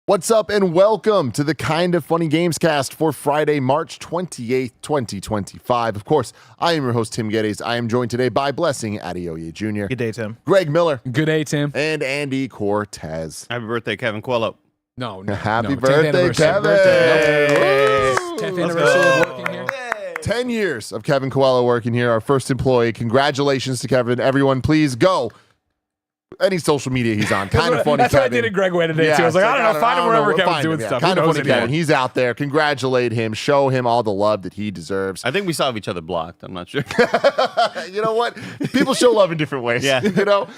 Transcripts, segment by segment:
What's up and welcome to the Kind of Funny Gamescast for Friday, March 28th, 2025. Of course, I am your host, Tim Geddes. I am joined today by Blessing Adeoye Jr. Good day, Tim. Greg Miller. Good day, Tim. And Andy Cortez. Happy birthday, Kevin Quello. No. Happy birthday, Kevin. 10th anniversary of working here. 10 years of Kevin Coelho working here, our first employee. Congratulations to Kevin. Everyone, please go. Any social media he's on. Kind of funny, That's Kevin. what I did at Greg Way today, too. I was like, I don't know. Find him wherever Kevin's doing stuff. Kind of funny, Kevin. He's out there. Congratulate him. Show him all the love that he deserves. I think we saw each other blocked. I'm not sure. You know what? People show love in different ways. Yeah. You know?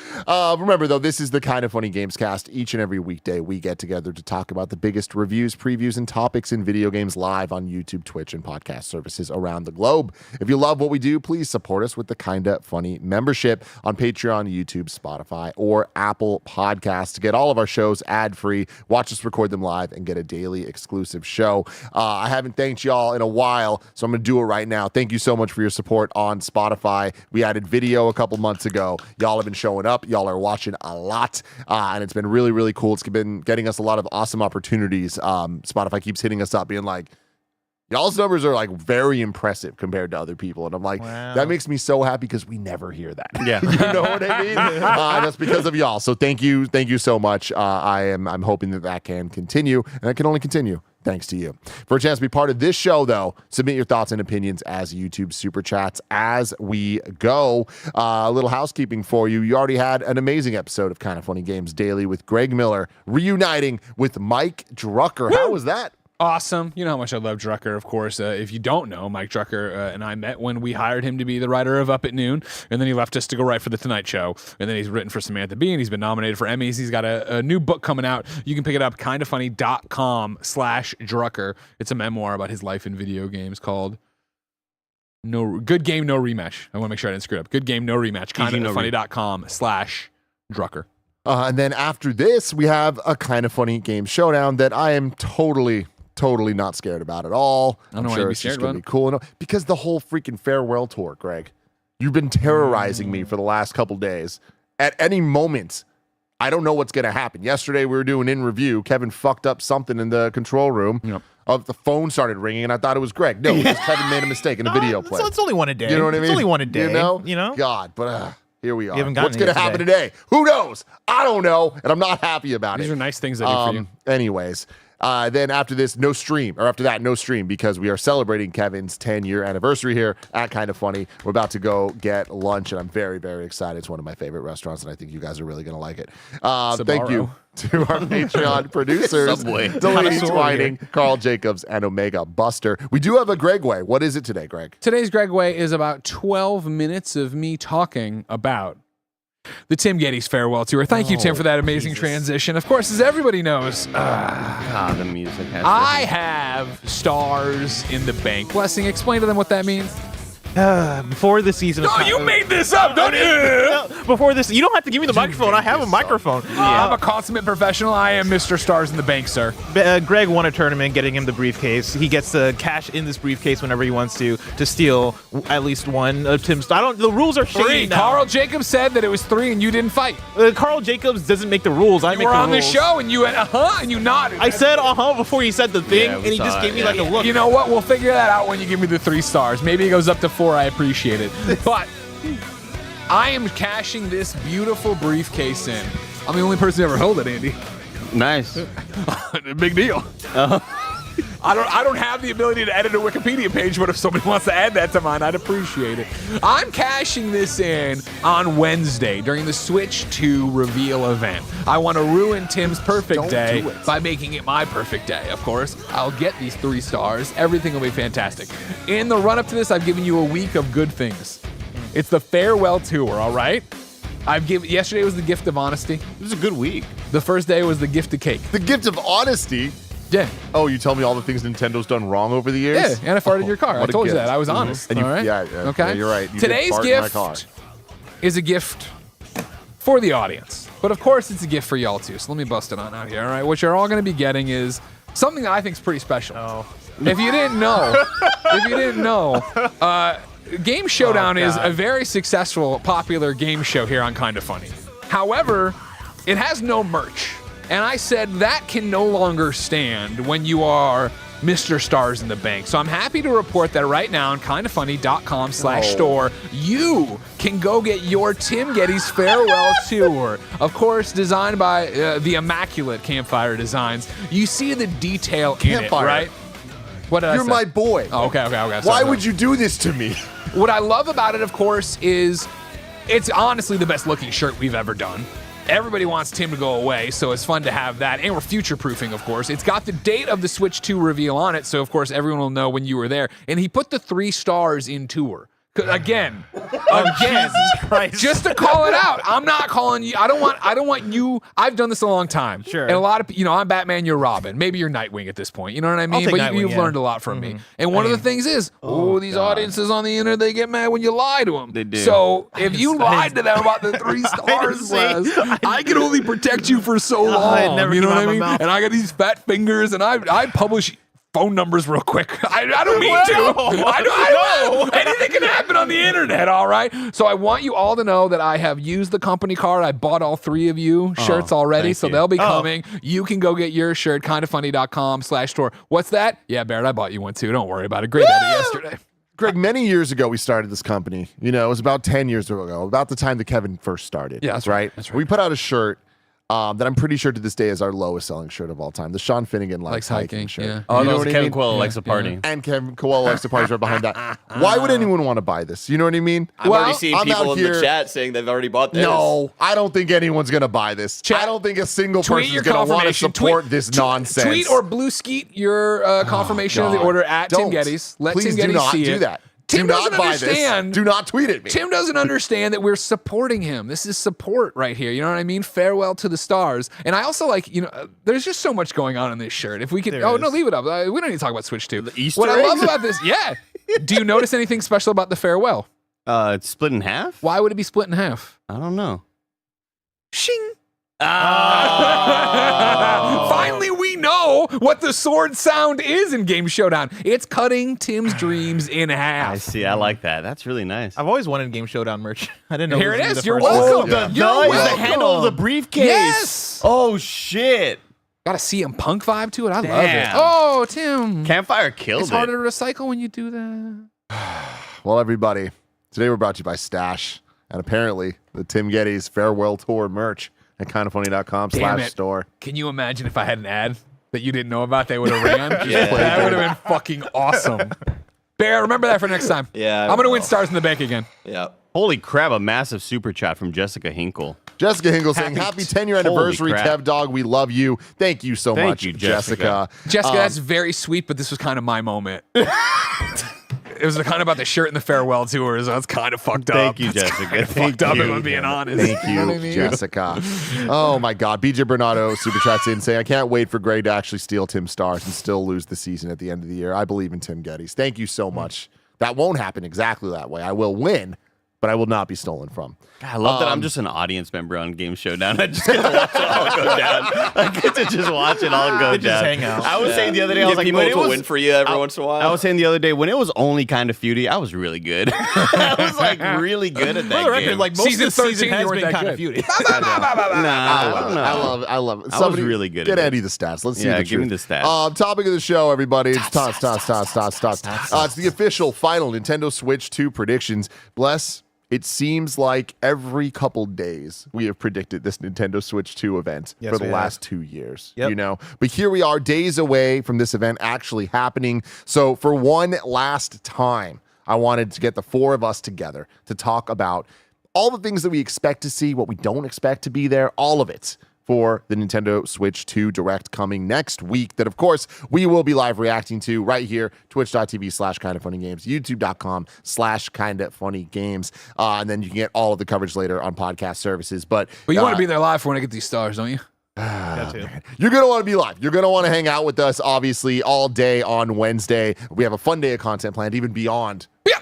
Remember, though, this is the Kind of Funny Gamescast. Each and every weekday, we get together to talk about the biggest reviews, previews, and topics in video games live on YouTube, Twitch, and podcast services around the globe. If you love what we do, please support us with the Kinda Funny membership on Patreon, YouTube, Spotify, or Apple Podcasts to get all of our shows ad-free, watch us record them live, and get a daily exclusive show. I haven't thanked y'all in a while, so I'm going to do it right now. Thank you so much for your support on Spotify. We added video a couple months ago. Y'all have been showing up. Y'all are watching a lot, and it's been really, really cool. It's been getting us a lot of awesome opportunities. Spotify keeps hitting us up, being like, y'all's numbers are like very impressive compared to other people. And I'm like, That makes me so happy because we never hear that. Yeah. You know what I mean? That's because of y'all. So thank you so much. I'm hoping that can continue, and that can only continue thanks to you. For a chance to be part of this show, though, submit your thoughts and opinions as YouTube super chats as we go. A little housekeeping for you. You already had an amazing episode of Kind of Funny Games Daily with Greg Miller reuniting with Mike Drucker. How was that? Awesome. You know how much I love Drucker, of course. If you don't know, Mike Drucker and I met when we hired him to be the writer of Up at Noon, and then he left us to go write for The Tonight Show, and then he's written for Samantha Bee, and he's been nominated for Emmys. He's got a new book coming out. You can pick it up, kindafunny.com/Drucker. It's a memoir about his life in video games called Good Game, No Rematch. I want to make sure I didn't screw it up. Good Game, No Rematch. kindafunny.com/Drucker. And then after this, we have a Kind of Funny Game Showdown that I am totally not scared about at all. I don't know why sure you'd be it's just scared going to about be cool. Because the whole freaking farewell tour, Greg. You've been terrorizing me for the last couple days. At any moment, I don't know what's going to happen. Yesterday, we were doing in review. Kevin fucked up something in the control room. Yep. The phone started ringing, and I thought it was Greg. No, because Kevin made a mistake in the video play. It's only one a day. You know what I mean? It's only one a day. You know? God, but... here we are. What's going to happen today? Who knows? I don't know, and I'm not happy about it. These are nice things I do for you. Anyways, then after this, no stream, because we are celebrating Kevin's 10-year anniversary here at Kind of Funny. We're about to go get lunch, and I'm very, very excited. It's one of my favorite restaurants, and I think you guys are really going to like it. Thank you to our Patreon producers, Delaney Twining, Carl Jacobs, and Omega Buster. We do have a Greg Way. What is it today, Greg? Today's Greg Way is about 12 minutes of me talking about the Tim Geddes farewell tour. Thank you, Tim, for that amazing transition. Of course, as everybody knows, the music has I have stars in the bank. Blessing, explain to them what that means. Before the season of... Oh, you made this up, don't you? Before this... You don't have to give me the microphone. I have a microphone. I'm a consummate professional. I am Mr. Stars in the Bank, sir. Greg won a tournament, getting him the briefcase. He gets to cash in this briefcase whenever he wants to steal at least one of Tim's... The rules are shady now. Carl Jacobs said that it was 3 and you didn't fight. Carl Jacobs doesn't make the rules. I make the rules. You were on the show and you went, and you nodded. I said, before he said the thing, and he just gave me like a look. You know what? We'll figure that out when you give me the 3 stars. Maybe it goes up to 4. I appreciate it. But I am cashing this beautiful briefcase in. I'm the only person who ever held it, Andy. Nice. Big deal. I don't have the ability to edit a Wikipedia page, but if somebody wants to add that to mine, I'd appreciate it. I'm cashing this in on Wednesday during the Switch 2 reveal event. I want to ruin Tim's perfect day by making it my perfect day, of course. I'll get these 3 stars. Everything will be fantastic. In the run-up to this, I've given you a week of good things. It's the farewell tour, all right? Yesterday was the gift of honesty. It was a good week. The first day was the gift of cake. The gift of honesty? Yeah. Oh, you tell me all the things Nintendo's done wrong over the years? Yeah, and I farted in your car. I told you that. I was honest. And all right? Yeah, okay. You're right. You Today's did fart gift in my car. is a gift for the audience. But of course, it's a gift for y'all too. So let me bust it on out here. All right. What you're all going to be getting is something that I think is pretty special. Oh. If you didn't know, Game Showdown is a very successful, popular game show here on Kinda Funny. However, it has no merch. And I said that can no longer stand when you are Mr. Stars in the Bank. So I'm happy to report that right now on kindafunny.com/store, you can go get your Tim Geddes Farewell Tour. Of course, designed by the immaculate Campfire Designs. You see the detail in it, right? What did I say? You're my boy. Oh, okay. Why would you do this to me? What I love about it, of course, is it's honestly the best looking shirt we've ever done. Everybody wants Tim to go away, so it's fun to have that. And we're future-proofing, of course. It's got the date of the Switch 2 reveal on it, so of course everyone will know when you were there. And he put the 3 stars in tour. Again, Jesus Christ. just to call it out. I'm not calling you. I don't want you. I've done this a long time. Sure. And a lot of, I'm Batman, you're Robin. Maybe you're Nightwing at this point. You know what I mean? take But Nightwing, you've yeah. learned a lot from me. And one of the things is, these God. audiences on the internet, they get mad when you lie to them. They do. So if you lied to them about the 3 stars, Les, I can only protect you for so long. it never You know came what out I of my mean? mouth. And I got these fat fingers, and I publish phone numbers real quick. I don't mean to. I don't. Anything can happen on the internet, all right? So I want you all to know that I have used the company card. I bought all 3 of you shirts already, thank so you. they'll be coming. You can go get your shirt, kindafunny.com/store. What's that? Yeah, Barrett, I bought you one too. Don't worry about it. Great idea yesterday. Greg, many years ago, we started this company. It was about 10 years ago, about the time that Kevin first started. Yeah, that's right. That's right. We put out a shirt that I'm pretty sure to this day is our lowest selling shirt of all time. The Sean Finnegan likes hiking shirt. yeah. Oh, You know no, what I Kevin mean? Coelho likes to party. And Kevin Coelho likes to party right behind that. Why would anyone want to buy this? You know what I mean? I've already seen I'm people out in here- the chat saying they've already bought this. No, I don't think anyone's going to buy this. Chat- I don't think a single Tweet person your is going to want to confirmation. support this nonsense. Tweet or blue skeet your confirmation of the God. order at Don't. Tim Geddes. Let Please Tim Geddes do not see do it. that. Tim do not doesn't buy understand. this. Do not tweet at me. Tim doesn't understand that we're supporting him. This is support right here. You know what I mean? Farewell to the stars. And I also there's just so much going on in this shirt. If we could, There no, is. leave it up. We don't need to talk about Switch 2. Easter What I love eggs? about this, do you notice anything special about the farewell? It's split in half? Why would it be split in half? I don't know. Shing. Oh. Finally, we know what the sword sound is in Game Showdown. It's cutting Tim's dreams in half. I see. I like that. That's really nice. I've always wanted Game Showdown merch. I didn't know. Here this it was is. the You're first one. welcome. Yeah. You're the welcome. handle of the briefcase. Yes. Oh, shit. Got a CM Punk vibe to it. I love it. Damn. Oh, Tim. Campfire killed It's it. harder to recycle when you do that. Well, everybody, today we're brought to you by Stash and apparently the Tim Geddes Farewell Tour merch at Damn kindafunny.com/store. it. Can you imagine if I had an ad that you didn't know about, they would have ran? Yeah. That would have been fucking awesome. Bear, remember that for next time. Yeah, I I'm going to will. win stars in the bank again. Yeah. Holy crap, a massive super chat from Jessica Hinkle. Jessica Hingle saying, happy 10-year anniversary, crap. Kev Dog. We love you. Thank you so Thank much, you, Jessica. Jessica, that's very sweet, but this was kind of my moment. It was kind of about the shirt and the farewell tour, so that's kind of fucked up. Thank you, Jessica. Fucked up, if I'm being honest. Thank you, know what I mean? Jessica. Oh my God. BJ Bernardo super chats in saying, I can't wait for Greg to actually steal Tim's stars and still lose the season at the end of the year. I believe in Tim Geddes. Thank you so much. That won't happen exactly that way. I will win, but I will not be stolen from. God, I love that I'm just an audience member on Game Showdown. I just get to watch it all go down. I get to just watch it all go They down. just hang out. I was saying the other day, I was Give like, people when it to was, win for you every once in a while. I was saying the other day, when it was only kind of feudy, I was really good. I was like really good at For that the record, game. like most Season of the 13, season you has weren't been that kind of good. feuded. I don't know. I love it. I was really good at Get it. Eddie the stats. Let's see Yeah, the give me truth. the stats. Topic of the show, everybody. It's tots. It's the official final Nintendo Switch 2 predictions. Bless. It seems like every couple days we have predicted this Nintendo Switch 2 event Yes, for the we last 2 years. Yep. But here we are, days away from this event actually happening. So for one last time, I wanted to get the 4 of us together to talk about all the things that we expect to see, what we don't expect to be there, all of it for the Nintendo Switch 2 Direct coming next week that, of course, we will be live reacting to right here, twitch.tv/kindafunnygames, youtube.com/kindafunnygames. And then you can get all of the coverage later on podcast services. But you want to be there live for when I get these stars, don't you? That too. you're going to want to be live. You're going to want to hang out with us, obviously, all day on Wednesday. We have a fun day of content planned, even beyond Yeah.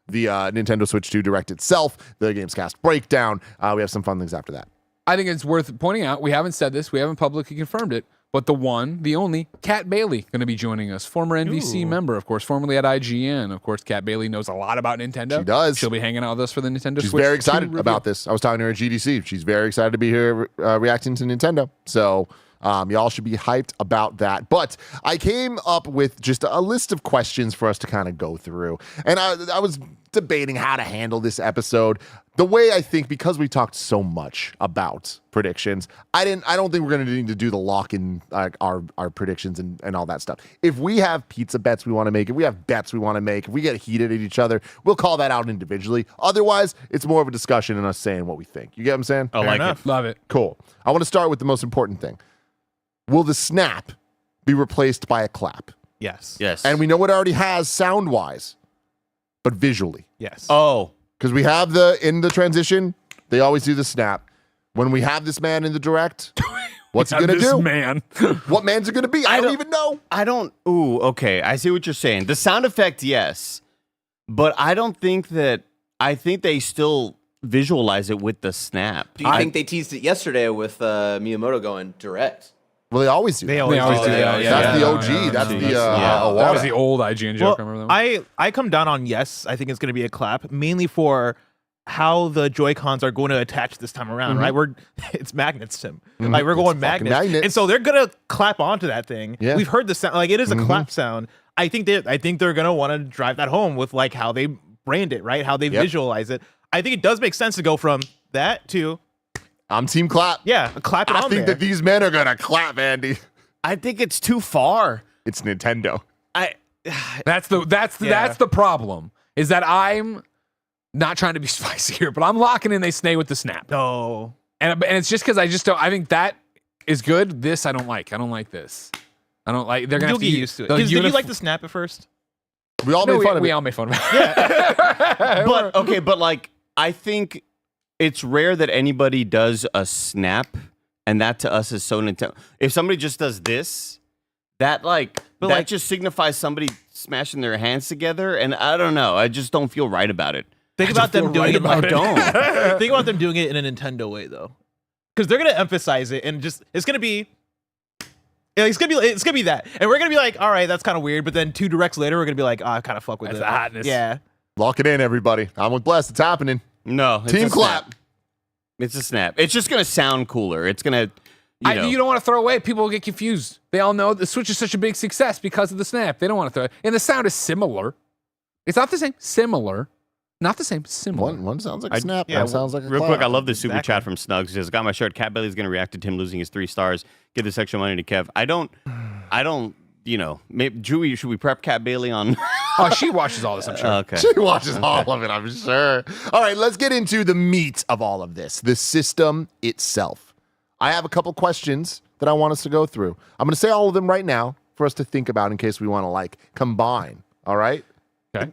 the Nintendo Switch 2 Direct itself, the Gamescast breakdown. We have some fun things after that. I think it's worth pointing out, we haven't said this, we haven't publicly confirmed it, but the one, the only, Kat Bailey going to be joining us. Former NVC member, of course, formerly at IGN. Of course, Kat Bailey knows a lot about Nintendo. She does. She'll be hanging out with us for the Nintendo She's Switch very 2 excited review. about this. I was talking to her at GDC. She's very excited to be here reacting to Nintendo. So Y'all should be hyped about that. But I came up with just a list of questions for us to kind of go through. And I was debating how to handle this episode. The way I think, because we talked so much about predictions, I don't think we're going to need to do the lock in our predictions and all that stuff. If we have pizza bets we want to make, if we have bets we want to make, if we get heated at each other, we'll call that out individually. Otherwise, it's more of a discussion and us saying what we think. You get what I'm saying? I like it. Love it. Cool. I want to start with the most important thing. Will the snap be replaced by a clap? Yes. Yes. And we know it already has sound-wise, but visually. Yes. Oh, Because we have in the transition, they always do the snap. When we have this man in the direct, what's he going to do? Man. What man's it going to be? I don't even know. Ooh, okay. I see what you're saying. The sound effect, yes. But I think they still visualize it with the snap. Do you think they teased it yesterday with Miyamoto going direct? Well, they always do. They that. always do. yeah. That's the OG. Yeah, That's yeah. the That was the old IGN joke. I remember that one. I come down on yes. I think it's going to be a clap, mainly for how the Joy-Cons are going to attach this time around, right? It's magnets, Tim. Like we're going fucking magnets. magnets. And so they're going to clap onto that thing. Yeah. We've heard the sound, like it is a clap sound. I think they're going to want to drive that home with like how they brand it, right? How they visualize it. I think it does make sense to go from that to I'm team clap. clap it I on think there. that these men are going to clap, Andy. I think it's too far. It's Nintendo. That's the problem. Is that I'm not trying to be spicy here, but I'm locking in they stay with the snap. No. And it's just because I just don't. I think that is good. This I don't like. I don't like this. I don't like. They're gonna You'll have to get use- used to it. the 'Cause did you unif- like the snap at first? We all No, made fun of we it. all made fun of it. But okay, but like I think it's rare that anybody does a snap, and that to us is so Nintendo. If somebody just does this, that just signifies somebody smashing their hands together, and I don't know. I just don't feel right about it. Think about them doing it. I don't. Think about them doing it in a Nintendo way though, because they're gonna emphasize it and just it's gonna be that, and we're gonna be like, all right, that's kind of weird. But then 2 directs later, we're gonna be like, oh, I kind of fuck with That's it. the hotness. Yeah. Lock it in, everybody. I'm with Bless. It's happening. No, it's Team a clap. snap. It's a snap. It's just gonna sound cooler. It's gonna. You don't want to throw away. People will get confused. They all know the Switch is such a big success because of the snap. They don't want to throw it. And the sound is similar. It's not the same. Similar. Not the same. Similar. One sounds like a snap. yeah, One sounds like a Real clap. quick, I love this super Exactly. chat from Snugs. He says, "Got my shirt. Cat Belly's gonna react to Tim losing his 3 stars. Give this extra money to Kev." I don't. Maybe Drew, should we prep Cat Bailey on? Oh, she watches all this, I'm sure. Okay. She watches all of it, I'm sure. All right, let's get into the meat of all of this, the system itself. I have a couple questions that I want us to go through. I'm going to say all of them right now for us to think about in case we want to combine. All right? Okay.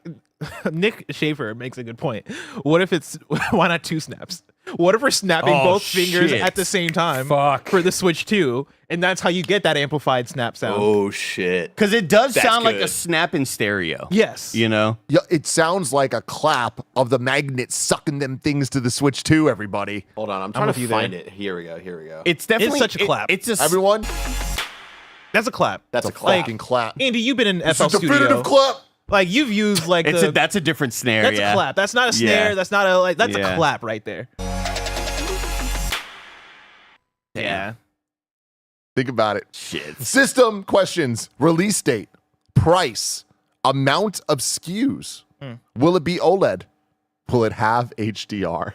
Nick Schaefer makes a good point. What if why not 2 snaps? What if we're snapping Oh, both fingers shit. at the same time Fuck. for the Switch 2, and that's how you get that amplified snap sound? Oh shit! Because it does That's sound like a good. snap in stereo. Yes. You know? Yeah, it sounds like a clap of the magnet sucking them things to the Switch 2, everybody. Hold on, I'm trying with to you find there. it. Here we go. It's definitely such a clap. It's a Everyone, That's a clap. That's a a clap. fucking clap. Andy, you've been in It's FL a definitive Studio. clap. Like you've used like that's a different snare. that's yeah. a clap. That's not a snare. Yeah. That's not a that's Yeah. a clap right there. Yeah. Think about it. Shit. System questions, release date, price, amount of SKUs. Will it be OLED? Will it have HDR?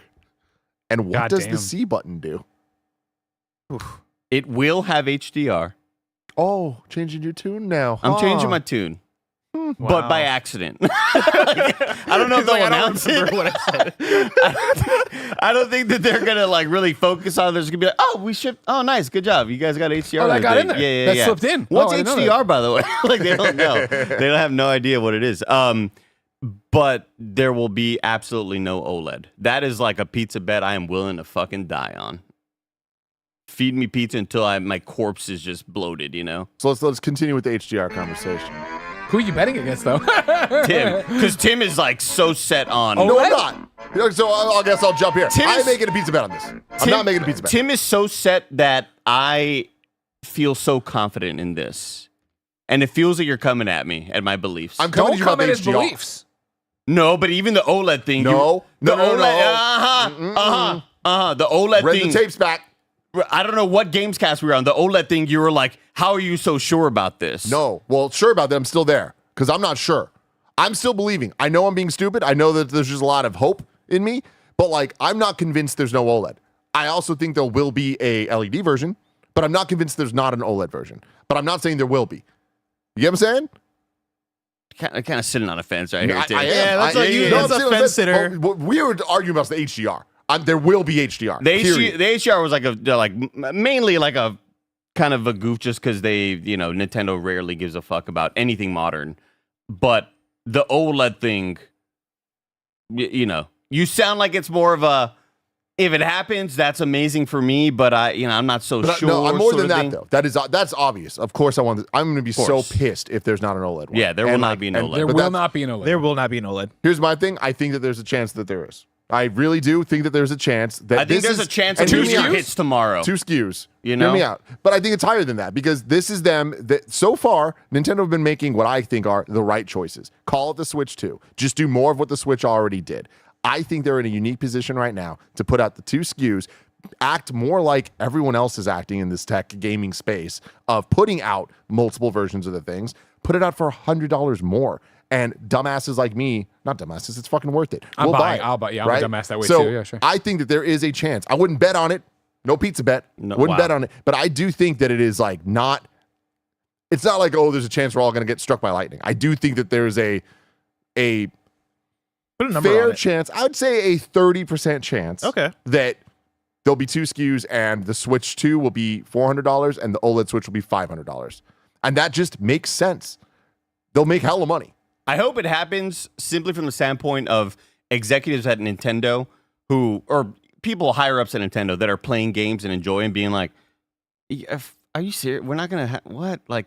And what God does damn. the C button do? It will have HDR. Oh, changing your tune now. I'm huh? changing my tune. But Wow. by accident. I don't know if they'll announce it. what I said. I don't think that they're gonna really focus on it. They're just gonna be like, oh, we shipped. Oh, nice, good job. You guys got HDR. Oh, that on got the in thing." there. Yeah, That yeah. slipped in. What's Oh, I didn't know HDR, by the way? They don't know. They don't have no idea what it is. But there will be absolutely no OLED. That is like a pizza bet I am willing to fucking die on. Feed me pizza until my corpse is just bloated. So let's continue with the HDR conversation. Who are you betting against, though? Tim, because Tim is so set on. No, I'm not. So I guess I'll jump here. Tim I'm is- making a pizza bet on this. I'm not making a pizza bet. Tim is so set that I feel so confident in this. And it feels that you're coming at me, at my beliefs. I'm coming Don't to you come about at the his HDR. beliefs. No, but even the OLED thing. No. The No. OLED, the OLED Run thing. the tapes back. I don't know what Gamescast we were on. The OLED thing, you were like, how are you so sure about this? No. Well, sure about that. I'm still there because I'm not sure. I'm still believing. I know I'm being stupid. I know that there's just a lot of hope in me, but like, I'm not convinced there's no OLED. I also think there will be a LED version, but I'm not convinced there's not an OLED version. But I'm not saying there will be. You get what I'm saying? Kind of sitting on a fence right here, too. I am. Yeah, that's like you. No, That's a fence sitter. We were arguing about the HDR. There will be HDR. The period. HDR was mainly like a kind of a goof just because Nintendo rarely gives a fuck about anything modern. But the OLED thing, you sound like it's more of a, if it happens, that's amazing for me, but I'm not so sure. No, I'm more than that thing. though. That's obvious. Of course, I'm going to be so pissed if there's not an OLED one. Yeah, there will not be an OLED. There will not be an OLED. There will not be an OLED. Here's my thing. I think that there's a chance that there is. I really do think that there's a chance that I think there's a chance that two New Year SKUs? hits tomorrow. 2 SKUs. You know? Hear me out. But I think it's higher than that because this is them. That so far, Nintendo have been making what I think are the right choices. Call it the Switch 2. Just do more of what the Switch already did. I think they're in a unique position right now to put out the 2 SKUs, act more like everyone else is acting in this tech gaming space of putting out multiple versions of the things, put it out for $100 more. And dumbasses like me, not dumbasses, it's fucking worth it. I'll We'll buy it. it. I'll buy it. Yeah, I'm right? a dumbass that way so too. Yeah, sure. I think that there is a chance. I wouldn't bet on it. No pizza bet. No, Wouldn't wow. bet on it. But I do think that it is like not, it's not like, oh, there's a chance we're all going to get struck by lightning. I do think that there's a Put a number fair on it. chance. I would say a 30% chance Okay. that there'll be 2 SKUs and the Switch 2 will be $400 and the OLED Switch will be $500. And that just makes sense. They'll make hella money. I hope it happens simply from the standpoint of executives at Nintendo or people higher ups at Nintendo that are playing games and enjoying being like, are you serious? We're not going to what? Like,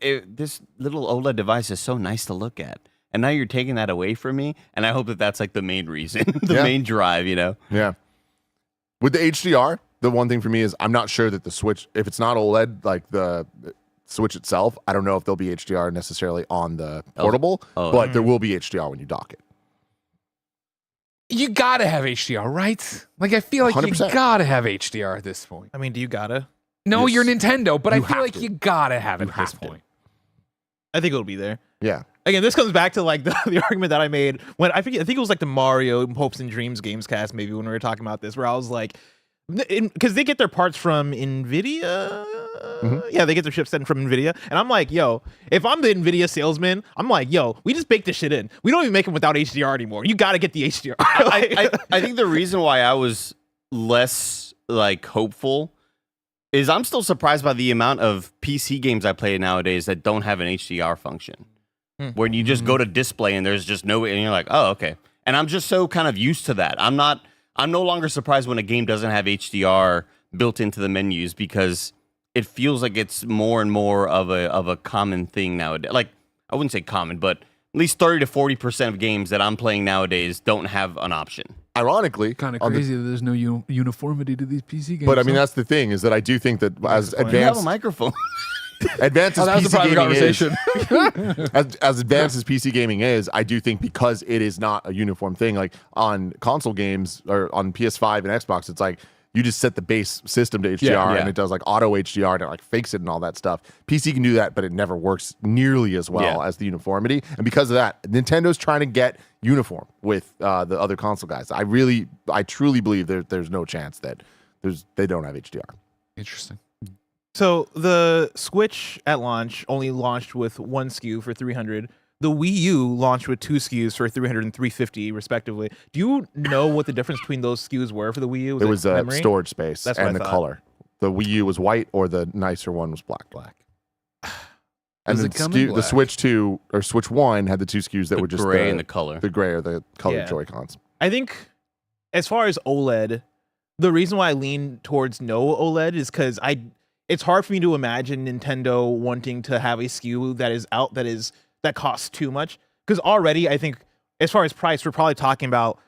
this little OLED device is so nice to look at. And now you're taking that away from me. And I hope that that's like the main reason, main drive, Yeah. With the HDR, the one thing for me is I'm not sure that the Switch, if it's not OLED, like the Switch itself, I don't know if there'll be HDR necessarily on the portable, but there will be HDR when you dock it. You gotta have HDR, right? Like, I feel like 100%. you gotta have HDR at this point. I mean, do you gotta? No, Yes. you're Nintendo, but I You feel have like to. you gotta have it You at this have to. point. I think it'll be there. Yeah. Again, this comes back to like the argument that I made when I think it was like the Mario Hopes and Dreams Gamescast maybe when we were talking about this, where I was like, because they get their parts from Nvidia. Yeah, they get their chips sent from Nvidia, and I'm like, yo, if I'm the Nvidia salesman, I'm like, yo, we just bake this shit in. We don't even make them without HDR anymore. You got to get the HDR. I think the reason why I was less like hopeful is I'm still surprised by the amount of PC games I play nowadays that don't have an HDR function. Where you just go to display and there's just no, and you're like, oh, okay. And I'm just so kind of used to that. I'm no longer surprised when a game doesn't have HDR built into the menus because it feels like it's more and more of a common thing nowadays. Like, I wouldn't say common, but at least 30 to 40% of games that I'm playing nowadays don't have an option. Ironically, Kind of on the- crazy that there's no uniformity to these PC games. but I mean, huh? that's the thing is that I do think that as You have a advanced microphone. advanced as that was a PC private gaming conversation. is, as advanced as PC gaming is, I do think because it is not a uniform thing, like on console games or on PS5 and Xbox, it's like you just set the base system to HDR Yeah. and it does like auto HDR and it like fakes it and all that stuff. PC can do that, but it never works nearly as well as the uniformity. And because of that, Nintendo's trying to get uniform with the other console guys. I truly believe there's no chance that they don't have HDR. Interesting. So the Switch at launch only launched with 1 SKU for $300. The Wii U launched with 2 SKUs for $300 and $350 respectively. Do you know what the difference between those SKUs were for the Wii U? It was memory? storage space That's what and I the thought. color. The Wii U was white, or the nicer one was black. And Does the, it come in the black? Switch 2 or Switch 1 had the 2 SKUs that The were just gray and the color. the gray or the colored Yeah. Joy-Cons. I think as far as OLED, the reason why I lean towards no OLED is because it's hard for me to imagine Nintendo wanting to have a SKU that is out that costs too much. Because already, I think as far as price, we're probably talking about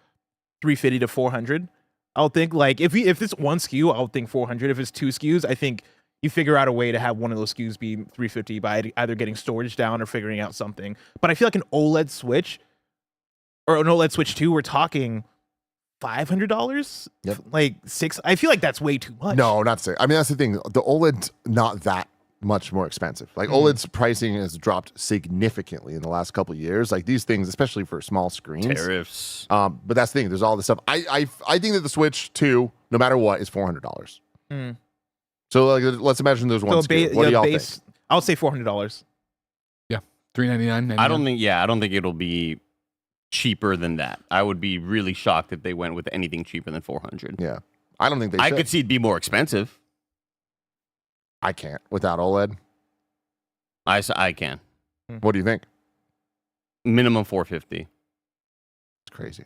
$350 to $400. I would think like if it's 1 SKU, I would think $400. If it's 2 SKUs, I think you figure out a way to have one of those SKUs be $350 by either getting storage down or figuring out something. But I feel like an OLED Switch or an OLED Switch 2, we're talking $500. Yep. Like six. I feel like that's way too much. No, not say. I mean, that's the thing. The OLED's not that much more expensive. Like OLED's pricing has dropped significantly in the last couple of years. Like these things, especially for small screens. Tariffs. But that's the thing. There's all this stuff. I think that the Switch 2, no matter what, is $400. So like, let's imagine there's one. SKU. What do y'all think? I'll say $400. Yeah, $399. I don't think it'll be cheaper than that. I would be really shocked if they went with anything cheaper than $400. Yeah, I don't think they. I could see it be more expensive. I can't without OLED. I can. What do you think? Minimum $450. It's crazy.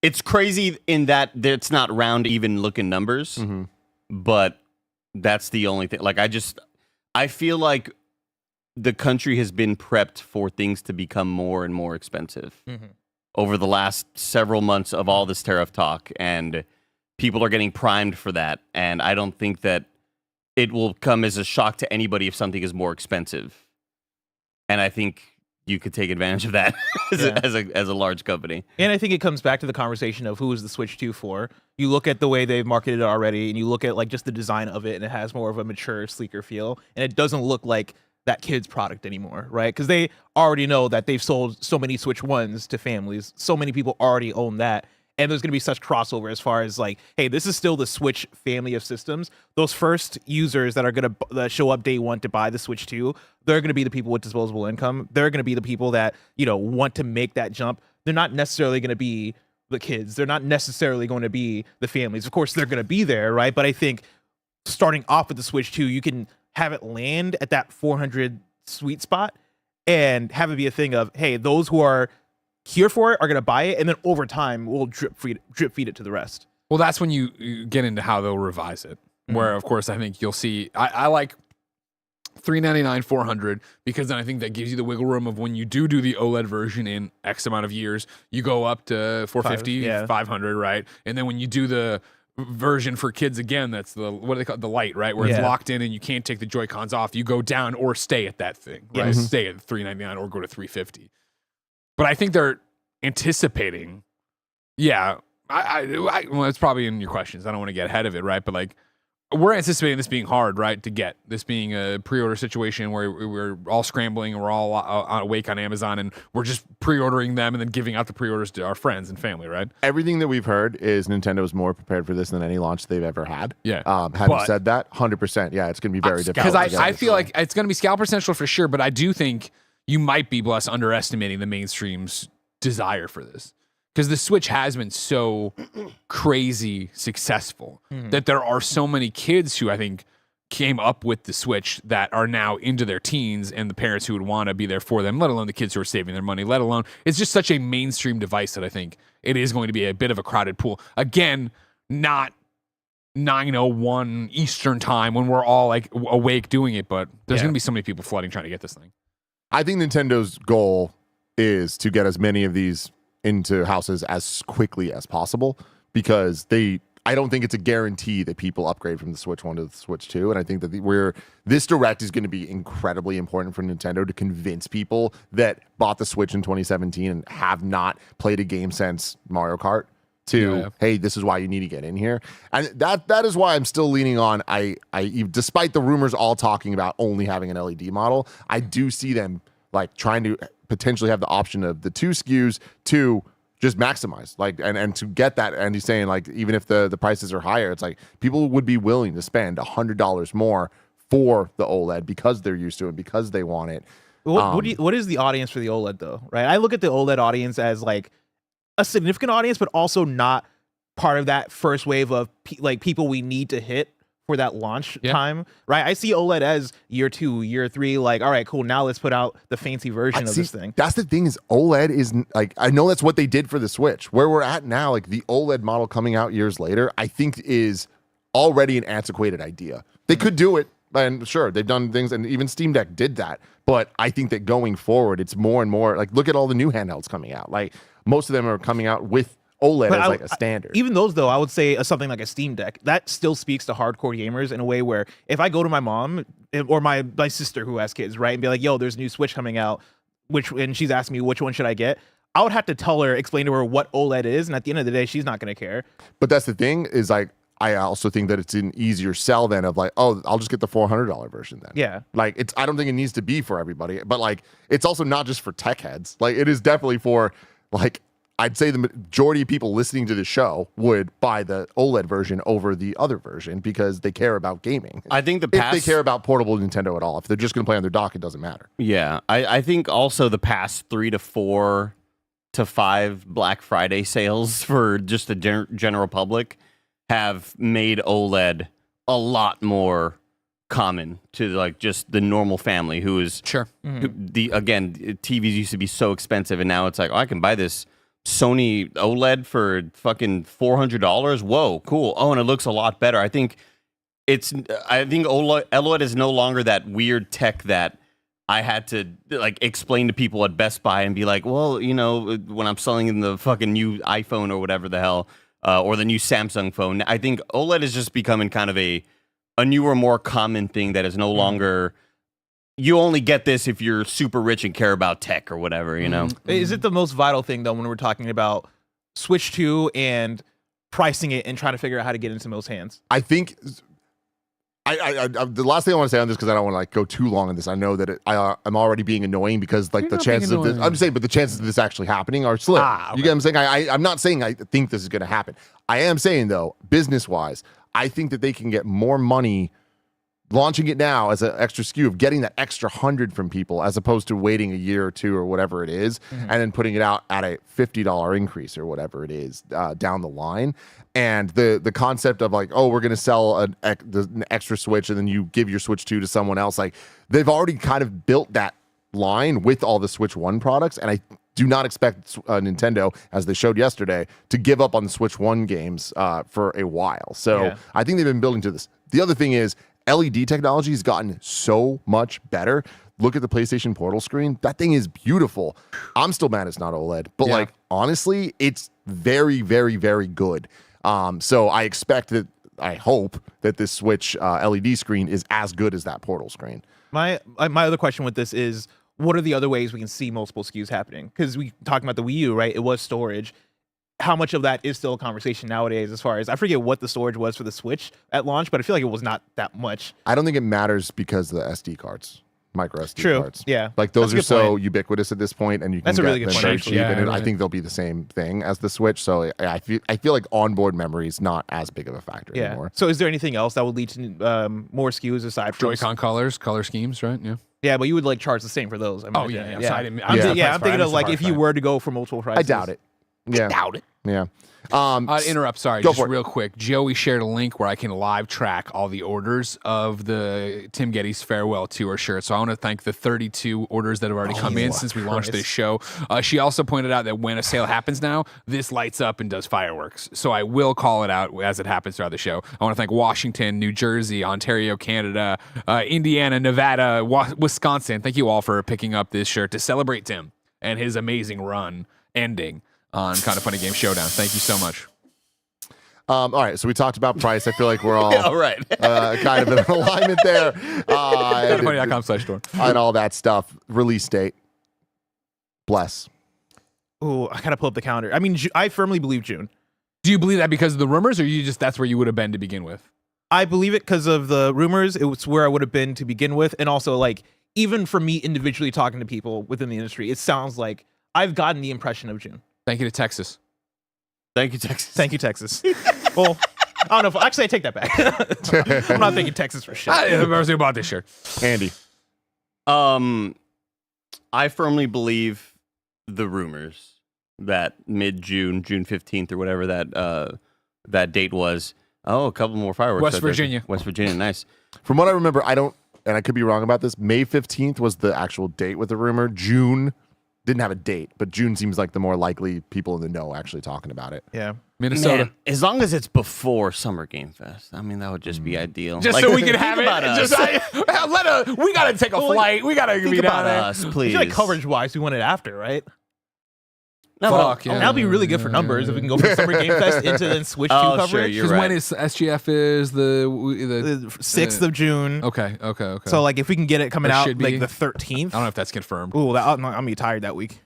It's crazy in that it's not round, even looking numbers, but that's the only thing. Like, I feel like the country has been prepped for things to become more and more expensive over the last several months of all this tariff talk, and people are getting primed for that. And I don't think that it will come as a shock to anybody if something is more expensive. And I think you could take advantage of that as a large company. And I think it comes back to the conversation of who is the Switch 2 for. You look at the way they've marketed it already, and you look at like just the design of it, and it has more of a mature, sleeker feel, and it doesn't look like that kid's product anymore, right? Because they already know that they've sold so many Switch 1s to families. So many people already own that. And there's going to be such crossover as far as like, hey, this is still the Switch family of systems. Those first users that are going to show up day one to buy the Switch 2, they're going to be the people with disposable income. They're going to be the people that, want to make that jump. They're not necessarily going to be the kids. They're not necessarily going to be the families. Of course, they're going to be there, right? But I think starting off with the Switch 2, you can have it land at that 400 sweet spot and have it be a thing of, hey, those who are here for it are going to buy it, and then over time we'll drip feed it to the rest. Well, that's when you get into how they'll revise it. Where, of course, I think you'll see. I like $399, $400 because then I think that gives you the wiggle room of when you do the OLED version in X amount of years, you go up to $450, $500, right? And then when you do the version for kids again, that's the what do they call it? The light, right? Where it's locked in and you can't take the Joy-Cons off. You go down or stay at that thing, right? Stay at $399 or go to $350. But I think they're anticipating, well, it's probably in your questions. I don't want to get ahead of it, right? But like, we're anticipating this being hard, right? To get this being a pre-order situation where we're all scrambling and we're all awake on Amazon and we're just pre-ordering them and then giving out the pre-orders to our friends and family, right? Everything that we've heard is Nintendo is more prepared for this than any launch they've ever had. Yeah. Having said that, 100%, yeah, it's going to be very difficult. Because I feel like it's going to be scalp potential for sure, but I do think you might be underestimating the mainstream's desire for this. Because the Switch has been so crazy successful that there are so many kids who I think came up with the Switch that are now into their teens, and the parents who would want to be there for them, let alone the kids who are saving their money, let alone it's just such a mainstream device that I think it is going to be a bit of a crowded pool. Again, not 9:01 Eastern time when we're all like awake doing it, but there's going to be so many people flooding trying to get this thing. I think Nintendo's goal is to get as many of these into houses as quickly as possible, because I don't think it's a guarantee that people upgrade from the Switch 1 to the Switch 2. And I think that this Direct is going to be incredibly important for Nintendo to convince people that bought the Switch in 2017 and have not played a game since Mario Kart hey, this is why you need to get in here. And that is why I'm still leaning on, despite the rumors all talking about only having an LED model, I do see them like trying to potentially have the option of the 2 SKUs to just maximize, like, and to get that. And he's saying, like, even if the prices are higher, it's like people would be willing to spend $100 more for the OLED because they're used to it, because they want it. What is the audience for the OLED though? Right, I look at the OLED audience as like a significant audience, but also not part of that first wave of people we need to hit for that launch time, right? I see OLED as year 2, year 3, like, all right, cool, now let's put out the fancy version of this thing. That's the thing, is OLED is like, I know that's what they did for the Switch. Where we're at now, like the OLED model coming out years later, I think is already an antiquated idea. They could do it, and sure, they've done things, and even Steam Deck did that. But I think that going forward, it's more and more, like, look at all the new handhelds coming out. Like, most of them are coming out with OLED as like a standard. Even those, though, I would say something like a Steam Deck, that still speaks to hardcore gamers in a way where if I go to my mom or my sister who has kids, right, and be like, yo, there's a new Switch coming out, and she's asking me which one should I get, I would have to tell her, explain to her what OLED is, and at the end of the day, she's not going to care. But that's the thing is like, I also think that it's an easier sell then of like, oh, I'll just get the $400 version then. Yeah. Like I don't think it needs to be for everybody, but like it's also not just for tech heads. Like it is definitely for like, I'd say the majority of people listening to the show would buy the OLED version over the other version because they care about gaming. I think if they care about portable Nintendo at all. If they're just going to play on their dock, it doesn't matter. Yeah, I think also the past 3 to 4 to 5 Black Friday sales for just the general public have made OLED a lot more common to like just the normal family who is Sure. Again, TVs used to be so expensive and now it's like, oh, I can buy this Sony OLED for fucking $400. Whoa, cool. Oh, and it looks a lot better. I think OLED is no longer that weird tech that I had to like explain to people at Best Buy and be like, well, you know, when I'm selling them the fucking new iPhone or whatever the hell, or the new Samsung phone. I think OLED is just becoming kind of a newer, more common thing that is no longer. You only get this if you're super rich and care about tech or whatever, you know? Is it the most vital thing, though, when we're talking about Switch 2 and pricing it and trying to figure out how to get into most hands? I think the last thing I want to say on this, because I don't want to like go too long on this. I know that I'm already being annoying because like the chances of this, I'm just saying, but the chances of this actually happening are slim. Okay. You get what I'm saying? I'm not saying I think this is going to happen. I am saying though, business wise, I think that they can get more money launching it now as an extra SKU of getting that extra 100 from people as opposed to waiting a year or two or whatever it is, and then putting it out at a $50 increase or whatever it is down the line. And the concept of like, oh, we're going to sell an extra Switch and then you give your Switch 2 to someone else. Like they've already kind of built that line with all the Switch 1 products. And I do not expect Nintendo, as they showed yesterday, to give up on the Switch 1 games for a while. So I think they've been building to this. The other thing is LED technology has gotten so much better. Look at the PlayStation Portal screen. That thing is beautiful. I'm still mad it's not OLED, but like honestly, it's very, very, very good. So I hope that this Switch LED screen is as good as that Portal screen. My other question with this is, what are the other ways we can see multiple SKUs happening? Because we talking about the Wii U, right? It was storage. How much of that is still a conversation nowadays as far as, I forget what the storage was for the Switch at launch, but I feel like it was not that much. I don't think it matters because of the SD cards, micro SD cards. Yeah. Like those That's are a good so point. ubiquitous at this point, and you can That's a get really good them point, very actually. cheap, Yeah, and right. I think they'll be the same thing as the Switch. So I feel like onboard memory is not as big of a factor anymore. So is there anything else that would lead to more SKUs aside from Joy-Con color schemes, right? Yeah. Yeah, but you would like charge the same for those. I mean, Oh, yeah. So I didn't, I'm I'm thinking of like if you were to go for multiple prices. I doubt it. Yeah. Doubt it. Yeah. Interrupt, sorry, Go just for it. real quick. Joey shared a link where I can live track all the orders of the Tim Geddes Farewell Tour shirt. So I want to thank the 32 orders that have already come in since we launched this show. She also pointed out that when a sale happens now, this lights up and does fireworks. So I will call it out as it happens throughout the show. I want to thank Washington, New Jersey, Ontario, Canada, Indiana, Nevada, Wisconsin. Thank you all for picking up this shirt to celebrate Tim and his amazing run ending on Kind of Funny Game Showdown. Thank you so much. All right, so we talked about price. I feel like we're all All right. kind of in alignment there. KindofFunny.com/store. And all that stuff. Release date. Bless. Ooh, I gotta pull up the calendar. I mean, I firmly believe June. Do you believe that because of the rumors, or you just that's where you would have been to begin with? I believe it because of the rumors. It was where I would have been to begin with, and also like even for me individually talking to people within the industry, it sounds like I've gotten the impression of June. Thank you to Texas. Thank you, Texas. Thank you, Texas. Well, I don't know. Actually, I take that back. I'm not thanking Texas for shit. I was about this shirt. Andy. I firmly believe the rumors that mid-June, June 15th or whatever that date was. Oh, a couple more fireworks. West out there. Virginia. West Virginia, nice. From what I remember, and I could be wrong about this, May 15th was the actual date with the rumor. June didn't have a date, but June seems like the more likely people in the know actually talking about it. Yeah. Minnesota. Man, as long as it's before Summer Game Fest, I mean, that would just be ideal. Just Like, so we can have think about it. us. We gotta take a flight. We gotta Think be about down there. us, I please. feel like coverage-wise, we want it after, right? No, Fuck, yeah. That'll be really good for numbers if we can go from Summer Game Fest into then Switch 2 Oh, coverage. sure, you're Because right. when is SGF is the 6th of June. Okay. So like if we can get it coming Or out should like be. the 13th. I don't know if that's confirmed. Ooh, I'm gonna be tired that week.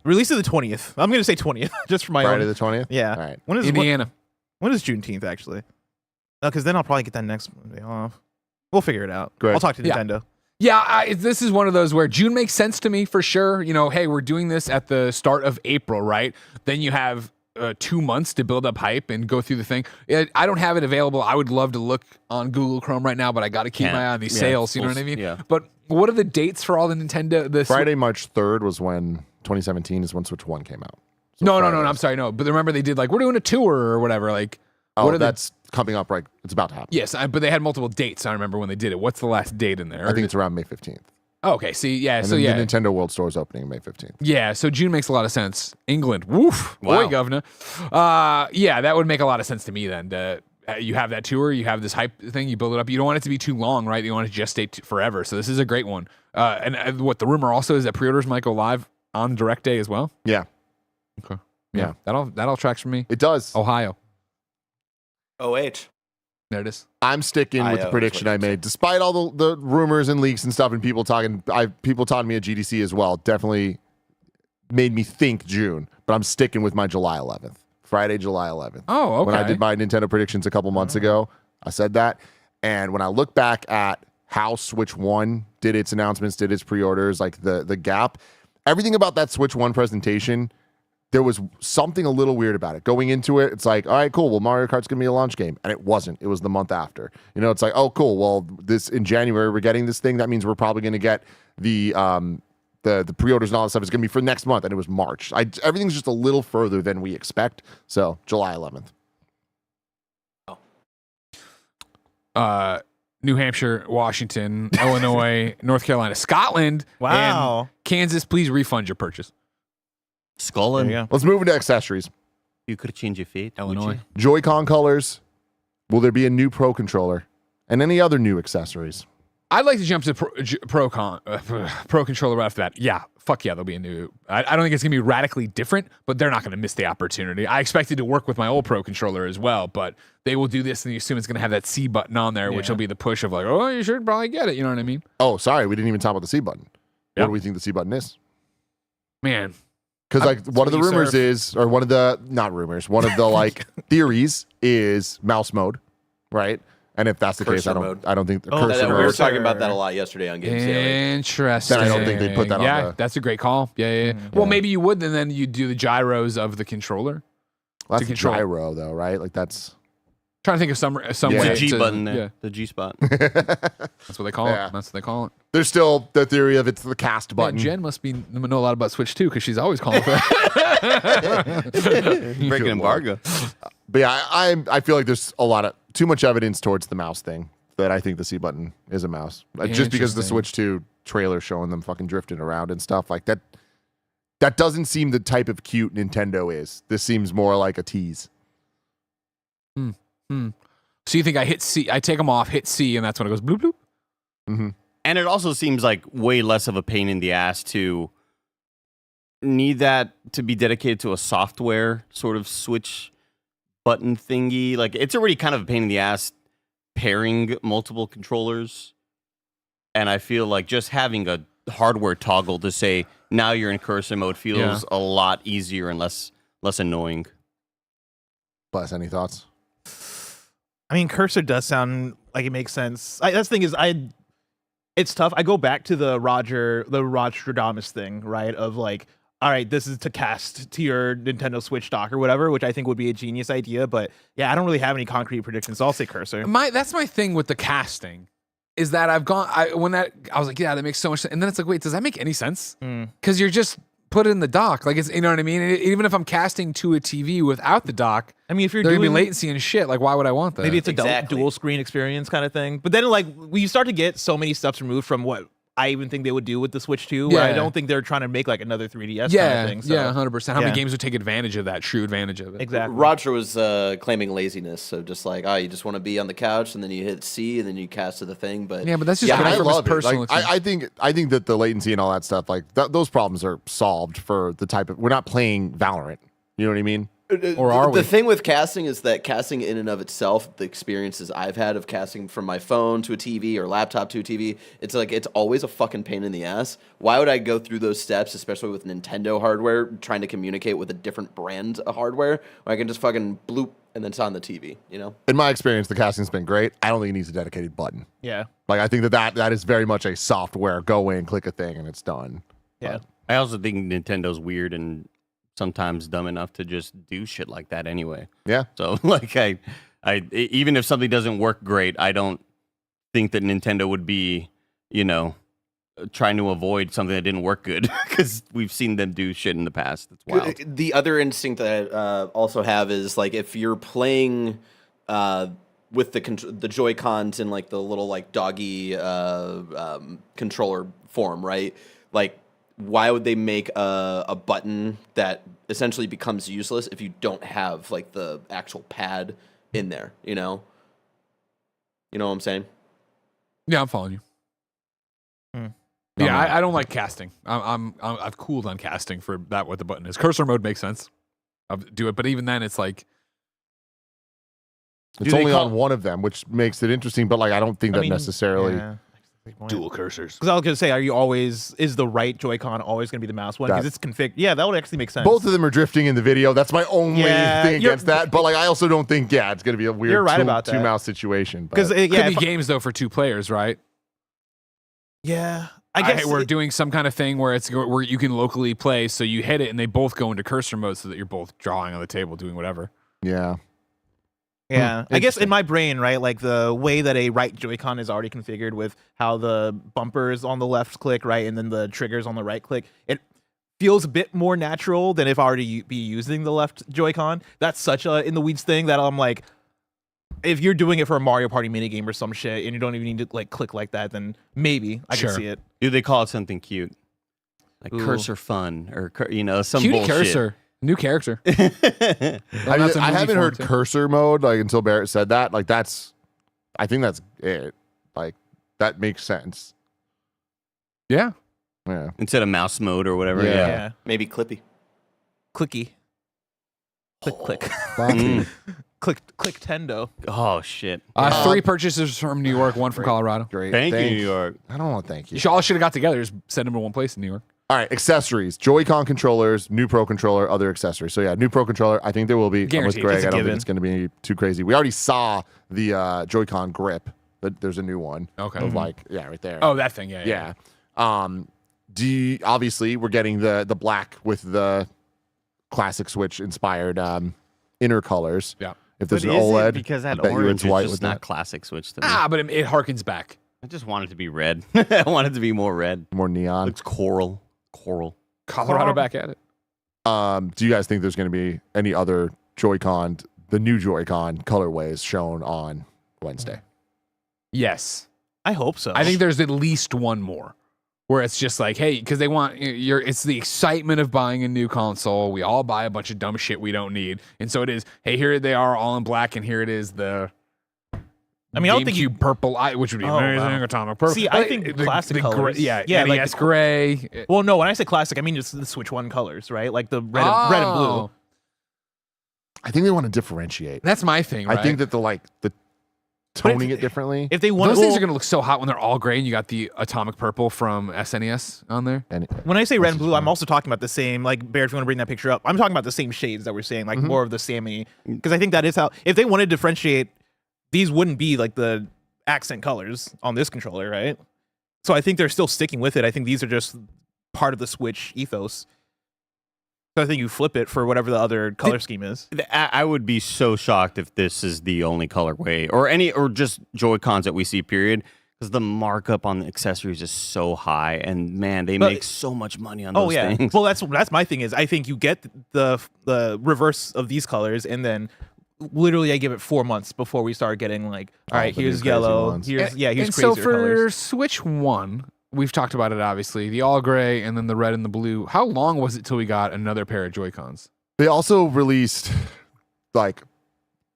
Release of the 20th. I'm going to say 20th, just for my Friday own. the 20th? Yeah. All right. When is Indiana. When is Juneteenth actually? Because then I'll probably get that next Monday off. We'll figure it out. Great. I'll talk to Yeah. Nintendo. Yeah, this is one of those where June makes sense to me for sure. You know, hey, we're doing this at the start of April, right? Then you have 2 months to build up hype and go through the thing. I don't have it available. I would love to look on Google Chrome right now, but I got to keep Can't. my eye on these Yeah, sales. You know what I mean? yeah. But what are the dates for all the Nintendo? Friday, March 3rd was when 2017 is when Switch 1 came out. So No, Friday. I'm sorry, no. But remember, they did like we're doing a tour or whatever. Like, Oh, what are that's coming up right. It's about to happen. yes, but they had multiple dates. I remember when they did it. What's the last date in there? I think it's around May 15th. Oh, okay. See, yeah. And So then yeah, the Nintendo World Store is opening May 15th. yeah. So June makes a lot of sense. England, woof, Wow. boy, governor. Yeah, that would make a lot of sense to me then. You have that tour, you have this hype thing, you build it up. You don't want it to be too long, right? You want it to gestate forever. So this is a great one. And what the rumor also is that pre-orders might go live on direct day as well. Yeah, Okay. Yeah. That all tracks for me. it does. Ohio. OH. There it is. I'm sticking with the is prediction what I you made, despite all the rumors and leaks and stuff, and people talking me at GDC as well. Definitely made me think June, but I'm sticking with my July 11th, Friday, July 11th. Oh, okay. When I did my Nintendo predictions a couple months ago, I said that. And when I look back at how Switch 1 did its announcements, did its pre-orders, like the gap, everything about that Switch 1 presentation, there was something a little weird about it. Going into it, it's like, all right, cool. Well, Mario Kart's going to be a launch game. And it wasn't. It was the month after. You know, it's like, oh, cool. Well, this in January, we're getting this thing. That means we're probably going to get the pre-orders and all that stuff is going to be for next month. And it was March. Everything's just a little further than we expect. So July 11th. New Hampshire, Washington, Illinois, North Carolina, Scotland, Wow. and Kansas. Please refund your purchase. Skull and There you go. Let's move into accessories. you could change your fate. would Illinois. you? Joy-Con colors. Will there be a new Pro controller? And any other new accessories? I'd like to jump to Pro controller right after that. Yeah, fuck yeah, there'll be a new. I don't think it's gonna be radically different, but they're not gonna miss the opportunity. I expected to work with my old Pro controller as well, but they will do this, and you assume it's gonna have that C button on there, which Yeah. will be the push of like, oh, you should probably get it. You know what I mean? Oh, sorry. We didn't even talk about the C button. Yeah. What do we think the C button is? Man, Because like one of the what you rumors surf. is, or one of the not rumors, one of the like theories is mouse mode, right? And if that's the case, Cursor mode. I don't think the Oh, cursor We were mode. talking about that a lot yesterday on Games Daily. interesting. Then I don't think they'd put that on Yeah, the- that's a great call. Yeah. Well, maybe you would, and then you do the gyros of the controller. Well, to that's the control. gyro though, right? Like that's Trying to think of some Yeah. way. The G to- button there. Yeah, The G spot. that's what they call Yeah. it. That's what they call it. there's still the theory of it's the cast Man, button. Jen must know a lot about Switch too, because she's always calling for that. Breaking embargo. But yeah, I feel like there's a lot of too much evidence towards the mouse thing that I think the C button is a mouse. Just because the Interesting. Switch 2 trailer showing them fucking drifting around and stuff like that. That doesn't seem the type of cute Nintendo is. This seems more like a tease. So you think I hit C? I take them off, hit C, and that's when it goes bloop bloop. Mm-hmm. And it also seems like way less of a pain in the ass to need that to be dedicated to a software sort of switch button thingy. Like it's already kind of a pain in the ass pairing multiple controllers. And I feel like just having a hardware toggle to say now you're in cursor mode feels a lot easier and less annoying. Plus, any thoughts? I mean, cursor does sound like it makes sense. That's the thing is, it's tough. I go back to the Rostradamus thing, right? Of like, all right, this is to cast to your Nintendo Switch dock or whatever, which I think would be a genius idea. But yeah, I don't really have any concrete predictions. So I'll say cursor. That's my thing with the casting, is that I was like, yeah, that makes so much sense. And then it's like, wait, does that make any sense? Because you're just put it in the dock, like it's, you know what I mean? And even if I'm casting to a TV without the dock, I mean, if you're there's gonna be doing latency and shit. Like, why would I want that? maybe it's a Exactly. dual screen experience kind of thing. But then like when you start to get so many steps removed from what I even think they would do with the Switch 2, where I Yeah. don't think they're trying to make like another 3DS yeah, kind of thing. So. yeah, 100%. How Yeah. many games would take advantage of that? True advantage of it. Exactly. Roger was claiming laziness, so just like, you just want to be on the couch, and then you hit C, and then you cast to the thing. But Yeah, but that's just Yeah, coming I from his love it. personal Like, experience. I think that the latency and all that stuff, like those problems are solved for the type of. We're not playing Valorant. You know what I mean? Or are we? The thing with casting is that casting in and of itself, the experiences I've had of casting from my phone to a TV or laptop to a TV, it's like it's always a fucking pain in the ass. Why would I go through those steps, especially with Nintendo hardware, trying to communicate with a different brand of hardware, where I can just fucking bloop and then it's on the TV, you know? In my experience, the casting's been great. I don't think it needs a dedicated button. Yeah. Like I think that is very much a software. Go in, click a thing, and it's done. Yeah. I also think Nintendo's weird and sometimes dumb enough to just do shit like that anyway. Yeah. So like I even if something doesn't work great, I don't think that Nintendo would be, trying to avoid something that didn't work good because we've seen them do shit in the past. That's wild. The other instinct that I also have is like if you're playing with the Joy-Cons in like the little like doggy controller form, right? Like, why would they make a button that essentially becomes useless if you don't have like the actual pad in there? You know what I'm saying? Yeah, I'm following you. Yeah, I don't like casting. I've cooled on casting for that. What the button is, cursor mode makes sense. I'll do it, but even then, it's like it's only on one of them, which makes it interesting. But like, I don't think that necessarily. Yeah. dual cursors. Because I was gonna say, is the right Joy-Con always gonna be the mouse one? Because it's configured. Yeah, that would actually make sense. Both of them are drifting in the video. That's my only thing against that. But like, I also don't think it's gonna be a weird two mouse situation. Because could be games though for 2 players, right? Yeah. I guess we're doing some kind of thing where where you can locally play, so you hit it and they both go into cursor mode, so that you're both drawing on the table, doing whatever. Yeah. Yeah, I guess in my brain, right, like the way that a right Joy-Con is already configured with how the bumpers on the left click, right, and then the triggers on the right click, it feels a bit more natural than if I were to be using the left Joy-Con. That's such a in the weeds thing that I'm like, if you're doing it for a Mario Party minigame or some shit, and you don't even need to like click like that, then maybe I can see it. Dude, they call it something cute, like cursor fun or some Cutie bullshit. cursor. New character. I haven't heard cursor mode like until Barrett said that. Like I think that's it. Like that makes sense. Yeah. Yeah. Instead of mouse mode or whatever. Yeah. Yeah. Maybe Clippy. Clicky. Click. Mm. Click Tendo. Oh shit. 3 purchases from New York, 1 from Colorado. Great. Thank you, New York. I don't want to thank you. You all should have got together. Just send them to one place in New York. All right, accessories: Joy-Con controllers, new Pro controller, other accessories. So yeah, new Pro controller. I think there will be. I'm with Guaranteed. Greg. It's a I don't given. think it's going to be too crazy. We already saw the Joy-Con grip. There's a new one. Okay. Of like right there. Oh, that thing. Yeah. Yeah. Obviously we're getting the black with the classic Switch inspired inner colors. Yeah. If there's But an is it OLED, because that I bet you orange it's white is with just not that. classic Switch to me. But it harkens back. I just want it to be red. I want it to be more red. More neon. Looks coral. Colorado back at it. Do you guys think there's going to be any other the new Joy-Con colorways shown on Wednesday? Yes. I hope so. I think there's at least one more where it's just like, hey, because they want it's the excitement of buying a new console. We all buy a bunch of dumb shit we don't need. And so it is, hey, here they are all in black, and here it is the I mean, I don't think GameCube purple, which would be amazing, wow. atomic purple. See, I think classic colors. Yeah, Yeah, like NES gray. Well, no, when I say classic, I mean just the Switch 1 colors, right? Like the red and blue. I think they want to differentiate. That's my thing, right? I think that the toning it differently. If they want those things are going to look so hot when they're all gray and you got the atomic purple from SNES on there. And when I say red and blue, I'm also talking about the same, like, Bear, if you want to bring that picture up, I'm talking about the same shades that we're saying, like more of the salmon. Because I think that is how, if they wanted to differentiate, these wouldn't be like the accent colors on this controller, right? So I think they're still sticking with it. I think these are just part of the Switch ethos. So I think you flip it for whatever the other color scheme is. I would be so shocked if this is the only colorway or just Joy-Cons that we see, period. Because the markup on the accessories is so high, and man, they make so much money on those things. Well, that's my thing is I think you get the reverse of these colors, and then literally I give it 4 months before we start getting like, all right, the here's new crazy yellow, ones. here's And crazier so for colors. Switch 1, we've talked about it, obviously. The all gray and then the red and the blue. How long was it till we got another pair of Joy-Cons? they also released like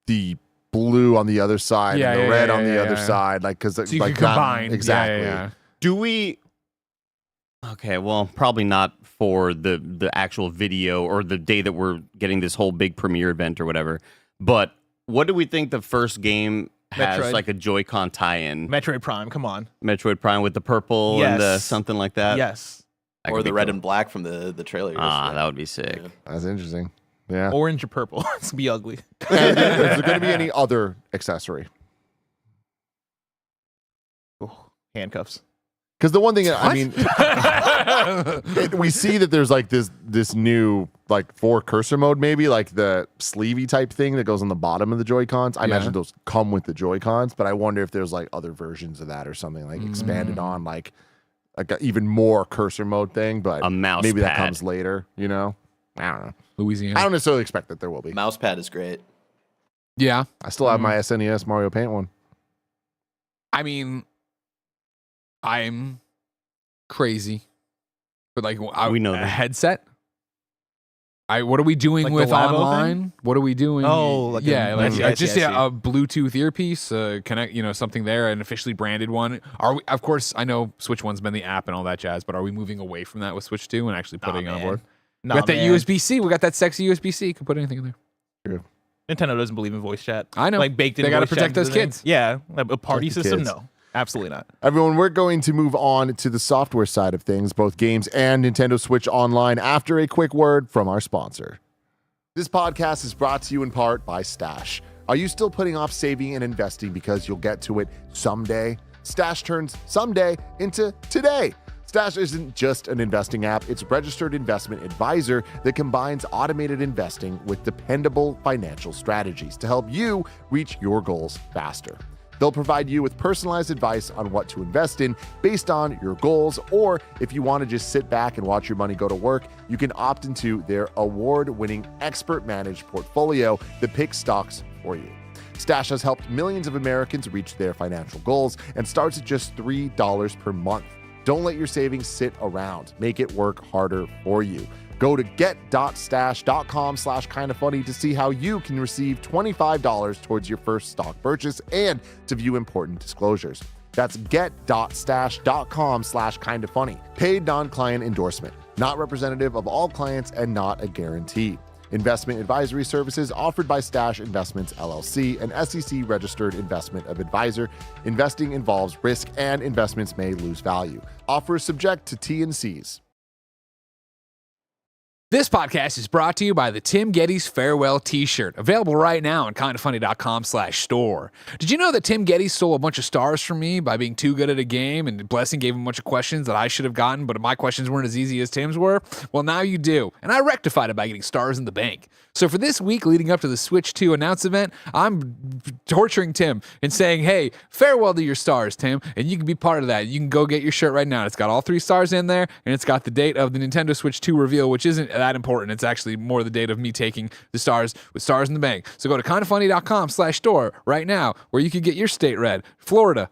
the blue on the other side and the red on the other side, like because So you like could combine. exactly. Yeah. Do we Okay, well, probably not for the actual video or the day that we're getting this whole big premiere event or whatever. But what do we think the first game has Metroid. like a Joy-Con tie-in? Metroid Prime, come on. Metroid Prime with the purple and the Yes. something like that? Yes. That Or could the be red cool. and black from the trailer. That would be sick. Yeah. That's interesting. Yeah. Orange or purple. It's gonna be ugly. And is there going to be any other accessory? Ooh, handcuffs. Because the one thing, I mean, we see that there's like this new like 4 cursor mode, maybe like the sleevey type thing that goes on the bottom of the Joy-Cons. I imagine those come with the Joy-Cons, but I wonder if there's like other versions of that or something like expanded on like a even more cursor mode thing. But A mouse maybe that pad. comes later. You know, I don't know. Louisiana. I don't necessarily expect that there will be. Mouse pad is great. Yeah. I still have my SNES Mario Paint one. I mean, I'm crazy. But like We know a that. headset. What are we doing Like the with Labo online? thing? What are we doing? Oh, like yeah, a- like I see, I see, I see. a Bluetooth earpiece, connect, something there, an officially branded one. Are we? Of course, I know Switch One's been the app and all that jazz, but are we moving away from that with Switch 2 and actually putting it on board? Nah, We got that man. USB-C. We got that sexy USB-C. You can put anything in there. Nintendo doesn't believe in voice chat. I know. Like baked in. They gotta voice chat protect into those the thing. kids. Yeah, a party Protect the system. kids. No, absolutely not. Everyone, we're going to move on to the software side of things, both games and Nintendo Switch Online, after a quick word from our sponsor. This podcast is brought to you in part by Stash. Are you still putting off saving and investing because you'll get to it someday? Stash turns someday into today. Stash isn't just an investing app, it's a registered investment advisor that combines automated investing with dependable financial strategies to help you reach your goals faster. They'll provide you with personalized advice on what to invest in based on your goals, or if you want to just sit back and watch your money go to work, you can opt into their award-winning expert-managed portfolio that picks stocks for you. Stash has helped millions of Americans reach their financial goals and starts at just $3 per month. Don't let your savings sit around. Make it work harder for you. Go to get.stash.com/kindafunny to see how you can receive $25 towards your first stock purchase and to view important disclosures. That's get.stash.com/kindafunny. Paid non-client endorsement. Not representative of all clients and not a guarantee. Investment advisory services offered by Stash Investments LLC, an SEC-registered investment advisor. Investing involves risk and investments may lose value. Offer is subject to T&Cs. This podcast is brought to you by the Tim Geddes Farewell T-shirt, available right now on kindafunny.com/store. Did you know that Tim Geddes stole a bunch of stars from me by being too good at a game, and Blessing gave him a bunch of questions that I should have gotten, but my questions weren't as easy as Tim's were? Well, now you do, and I rectified it by getting stars in the bank. So for this week leading up to the Switch 2 announce event, I'm torturing Tim and saying, hey, farewell to your stars, Tim, and you can be part of that. You can go get your shirt right now. It's got all 3 stars in there, and it's got the date of the Nintendo Switch 2 reveal, which isn't that important. It's actually more the date of me taking the stars with stars in the bank. So go to kindafunny.com/store right now, where you can get your state red. Florida.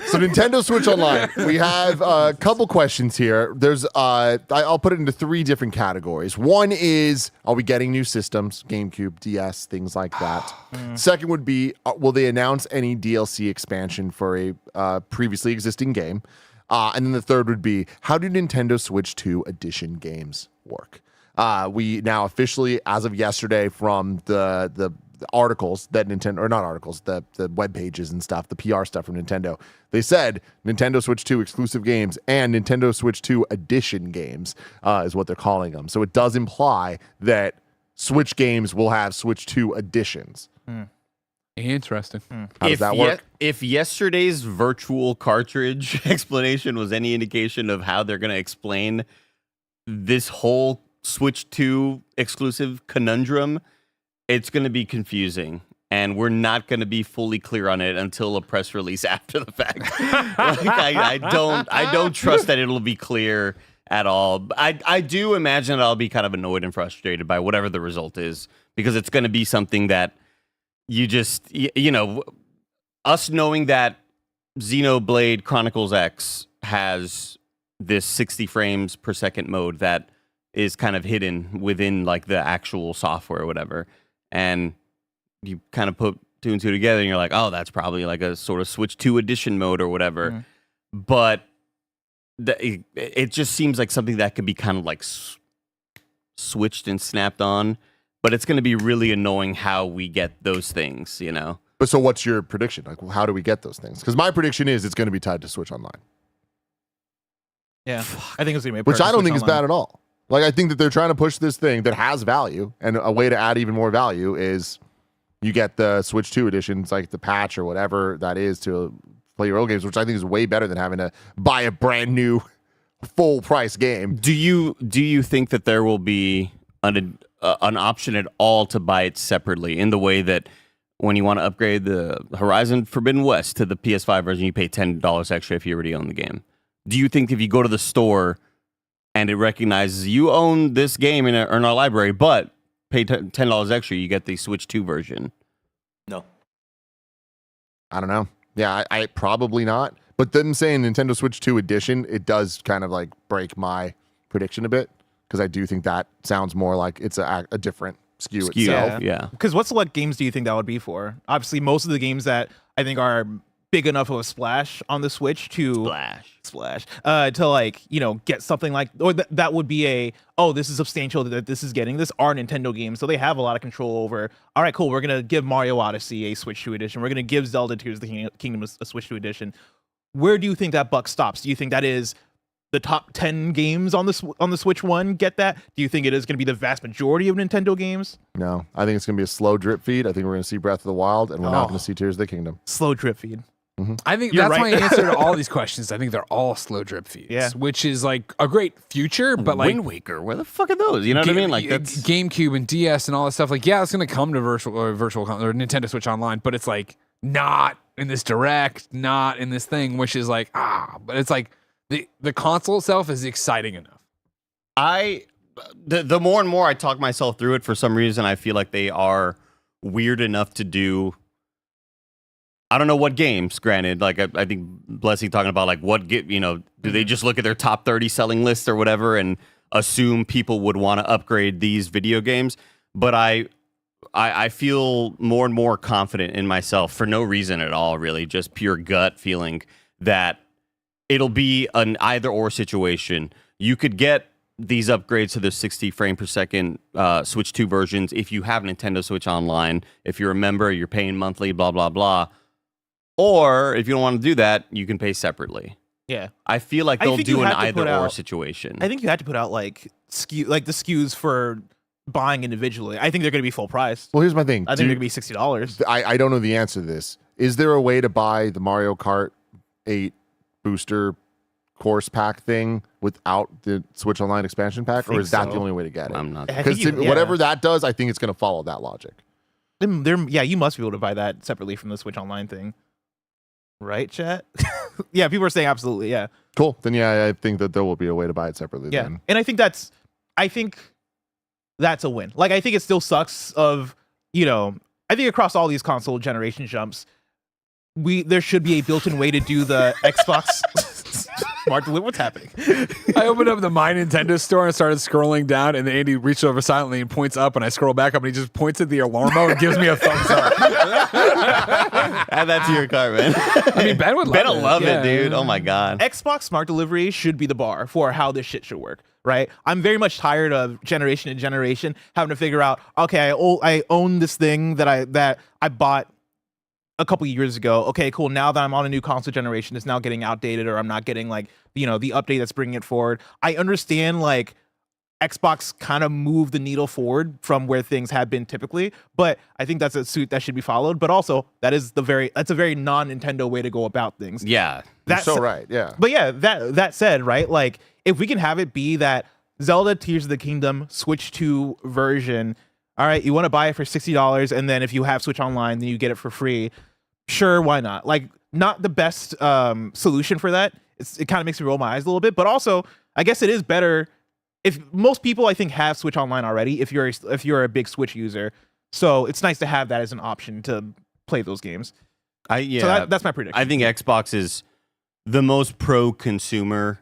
So Nintendo Switch Online, we have a couple questions here. There's I'll put it into 3 different categories. One is, are we getting new systems, GameCube, DS, things like that. Second would be, will they announce any DLC expansion for a previously existing game? And then the third would be, how do Nintendo Switch 2 edition games work? We now officially, as of yesterday, from the articles that Nintendo, or not articles, the web pages and stuff, the PR stuff from Nintendo, they said Nintendo Switch 2 exclusive games and Nintendo Switch 2 edition games is what they're calling them. So it does imply that Switch games will have Switch 2 editions. Interesting. How does that work? If yesterday's virtual cartridge explanation was any indication of how they're going to explain this whole Switch 2 exclusive conundrum, it's going to be confusing, and we're not going to be fully clear on it until a press release after the fact. I don't trust that it'll be clear at all. I do imagine that I'll be kind of annoyed and frustrated by whatever the result is, because it's going to be something that you just, us knowing that Xenoblade Chronicles X has this 60 frames per second mode that is kind of hidden within like the actual software or whatever. And you kind of put 2 and 2 together and you're like, oh, that's probably like a sort of Switch 2 edition mode or whatever. but it just seems like something that could be kind of like switched and snapped on. But it's going to be really annoying how we get those things, you know? But so what's your prediction? Like, how do we get those things? Because my prediction is it's going to be tied to Switch Online. Yeah, I think it's going to be which I don't think is bad at all. Like, I think that they're trying to push this thing that has value, and a way to add even more value is you get the Switch 2 editions, like the patch or whatever that is to play your old games, which I think is way better than having to buy a brand new full price game. Do you think that there will be an option at all to buy it separately, in the way that when you want to upgrade the Horizon Forbidden West to the PS5 version, you pay $10 extra if you already own the game? Do you think if you go to the store and it recognizes you own this game in our library, but pay $10 extra, you get the Switch 2 version? No. I don't know. Yeah, I probably not. But them saying Nintendo Switch 2 edition, it does kind of like break my prediction a bit, because I do think that sounds more like it's a different SKU itself. Yeah. Because what select games do you think that would be for? Obviously, most of the games that I think are big enough of a splash on the Switch to splash to like, you know, get something like, or that would be this is substantial that this is getting this, are Nintendo games, so they have a lot of control over. All right, cool, we're gonna give Mario Odyssey a Switch 2 edition, we're gonna give Zelda Tears of the Kingdom a Switch 2 edition. Where do you think that buck stops? Do you think that is the top 10 games on the Switch 1 get that? Do you think it is going to be the vast majority of Nintendo games? No, I think it's going to be a slow drip feed. I think we're going to see Breath of the Wild, and we're not going to see Tears of the Kingdom. Slow drip feed. Mm-hmm. I think You're that's right. my answer to all these questions. I think they're all slow drip feeds, Yeah. which is like a great future, but like Wind Waker, where the fuck are those? You know what I mean? Like that's GameCube and DS and all that stuff. Like, yeah, it's going to come to virtual or Nintendo Switch Online, but it's like not in this direct, not in this thing, which is like but it's like the console itself is exciting enough. The more and more I talk myself through it, for some reason I feel like they are weird enough to do. I don't know what games, granted. Like I think Blessing talking about like do they just look at their top 30 selling list or whatever and assume people would want to upgrade these video games? But I feel more and more confident in myself for no reason at all, really, just pure gut feeling that it'll be an either or situation. You could get these upgrades to the 60 frame per second Switch 2 versions if you have Nintendo Switch Online. If you're a member, you're paying monthly, blah, blah, blah. Or if you don't want to do that, you can pay separately. Yeah. I feel like they'll do an either or situation. I think you had to put out like the SKUs for buying individually. I think they're going to be full price. Well, here's my thing. I think they're going to be $60. I don't know the answer to this. Is there a way to buy the Mario Kart 8 booster course pack thing without the Switch Online expansion pack, or is that the only way to get it? I'm not. Because whatever that does, I think it's going to follow that logic. You must be able to buy that separately from the Switch Online thing. Right, chat? Yeah, people are saying absolutely, yeah. Cool. Then I think that there will be a way to buy it separately. Yeah. Then. And I think that's a win. Like, I think it still sucks of, I think across all these console generation jumps, there should be a built-in way to do the Xbox Smart Delivery. What's happening? I opened up the My Nintendo store and started scrolling down, and then Andy reached over silently and points up, and I scroll back up, and he just points at the Alarmo and gives me a thumbs up. Add that to your cart, man. I mean, Ben would love it, dude. Oh my god. Xbox Smart Delivery should be the bar for how this shit should work, right? I'm very much tired of generation to generation having to figure out, okay, I own this thing that I bought a couple years ago. Okay, cool. Now that I'm on a new console generation, it's now getting outdated, or I'm not getting like, the update that's bringing it forward. I understand like Xbox kind of moved the needle forward from where things have been typically, but I think that's a suit that should be followed. But also that's a very non-Nintendo way to go about things. Yeah. That's so right. Yeah. But yeah, that said, right? Like if we can have it be that Zelda Tears of the Kingdom Switch 2 version, all right, you want to buy it for $60, and then if you have Switch Online, then you get it for free. Sure, why not? Like, not the best solution for that. It kind of makes me roll my eyes a little bit, but also, I guess it is better if most people, I think, have Switch Online already. If you're a big Switch user, so it's nice to have that as an option to play those games. So that's my prediction. I think Xbox is the most pro-consumer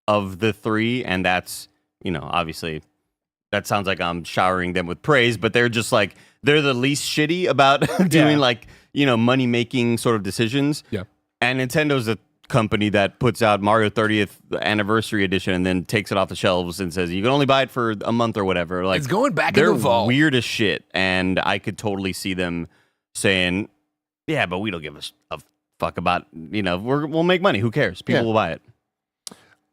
of the three, and that's obviously. That sounds like I'm showering them with praise, but they're just like, they're the least shitty about doing money-making sort of decisions. Yeah. And Nintendo's a company that puts out Mario 30th Anniversary Edition and then takes it off the shelves and says you can only buy it for a month or whatever. Like It's going back in they're the vault. weird as shit, and I could totally see them saying, "Yeah, but we don't give a fuck about we'll make money. Who cares? People will buy it."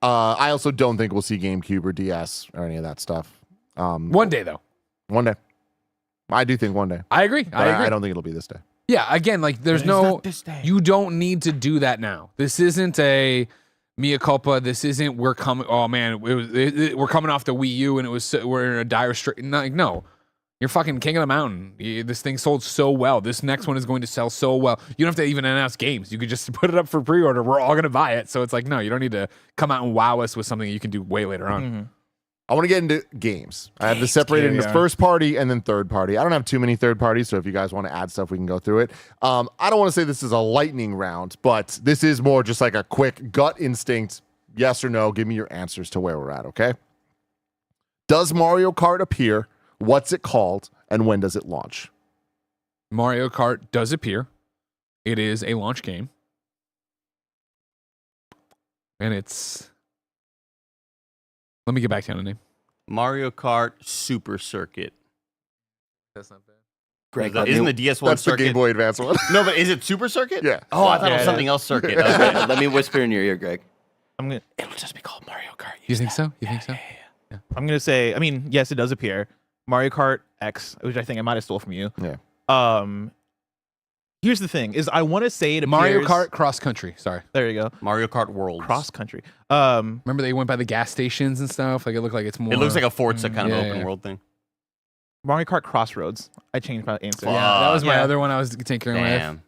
I also don't think we'll see GameCube or DS or any of that stuff. One day though. One day. I do think one day. I agree. But I don't think it'll be this day. Yeah, again, like there's no, you don't need to do that now. This isn't a mea culpa. This isn't we're coming. Oh man, we're coming off the Wii U and we're in a dire strait. No, you're fucking king of the mountain. This thing sold so well. This next one is going to sell so well. You don't have to even announce games. You could just put it up for pre-order. We're all gonna buy it. So it's like, no, you don't need to come out and wow us with something you can do way later on. Mm-hmm. I want to get into games. I have this separated into first party and then third party. I don't have too many third parties, so if you guys want to add stuff, we can go through it. I don't want to say this is a lightning round, but this is more just like a quick gut instinct, yes or no. Give me your answers to where we're at, okay? Does Mario Kart appear? What's it called? And when does it launch? Mario Kart does appear. It is a launch game. And it's... Let me get back to you on the name. Mario Kart Super Circuit. That's not bad. Greg, Isn't the DS1 That's circuit? the Game Boy Advance one. No, but is it Super Circuit? Yeah. Oh, I thought it was Yeah, something else circuit. Okay. let me whisper in your ear, Greg. It'll just be called Mario Kart. You think so? You think so? I'm gonna say, I mean, yes, it does appear. Mario Kart X, which I think I might have stole from you. Yeah. Here's the thing: is I want to say it appears, Mario Kart Cross Country. Sorry. There you go. Mario Kart World. Cross country. Remember they went by the gas stations and stuff? Like it looked like it's more... It looks like a Forza kind of Yeah, open yeah. world thing. Mario Kart Crossroads. I changed my answer. Yeah, that was my Yeah. other one I was tinkering with. Damn.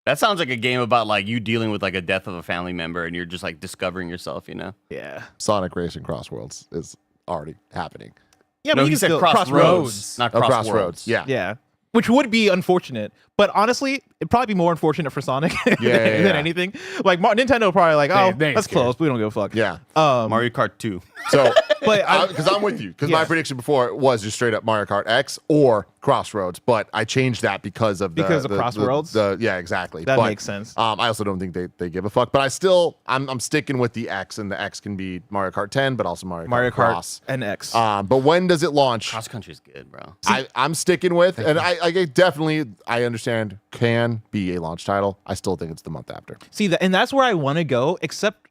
That sounds like a game about like you dealing with like a death of a family member and you're just like discovering yourself, you know? Yeah. Sonic Racing Cross Worlds is already happening. Yeah, No, but you he can said still- Crossroads, not Oh, Crossroads. Crossroads. Yeah. Yeah. Which would be unfortunate, but honestly, it'd probably be more unfortunate for Sonic than yeah. anything. Like Nintendo probably like, oh, they ain't that's scared. close. We don't give a fuck. Yeah. Mario Kart 2. So, But because I'm with you, because my Yeah. prediction before was just straight up Mario Kart X or Crossroads, but I changed that because of Crossroads? Yeah, exactly. That But, makes sense. I also don't think they give a fuck, but I'm sticking with the X, and the X can be Mario Kart 10, but also Mario Kart Cross. and X. But when does it launch? Cross Country's good, bro. I'm sticking with, and I definitely I understand can be a launch title. I still think it's the month after. See that, and that's where I want to go. Except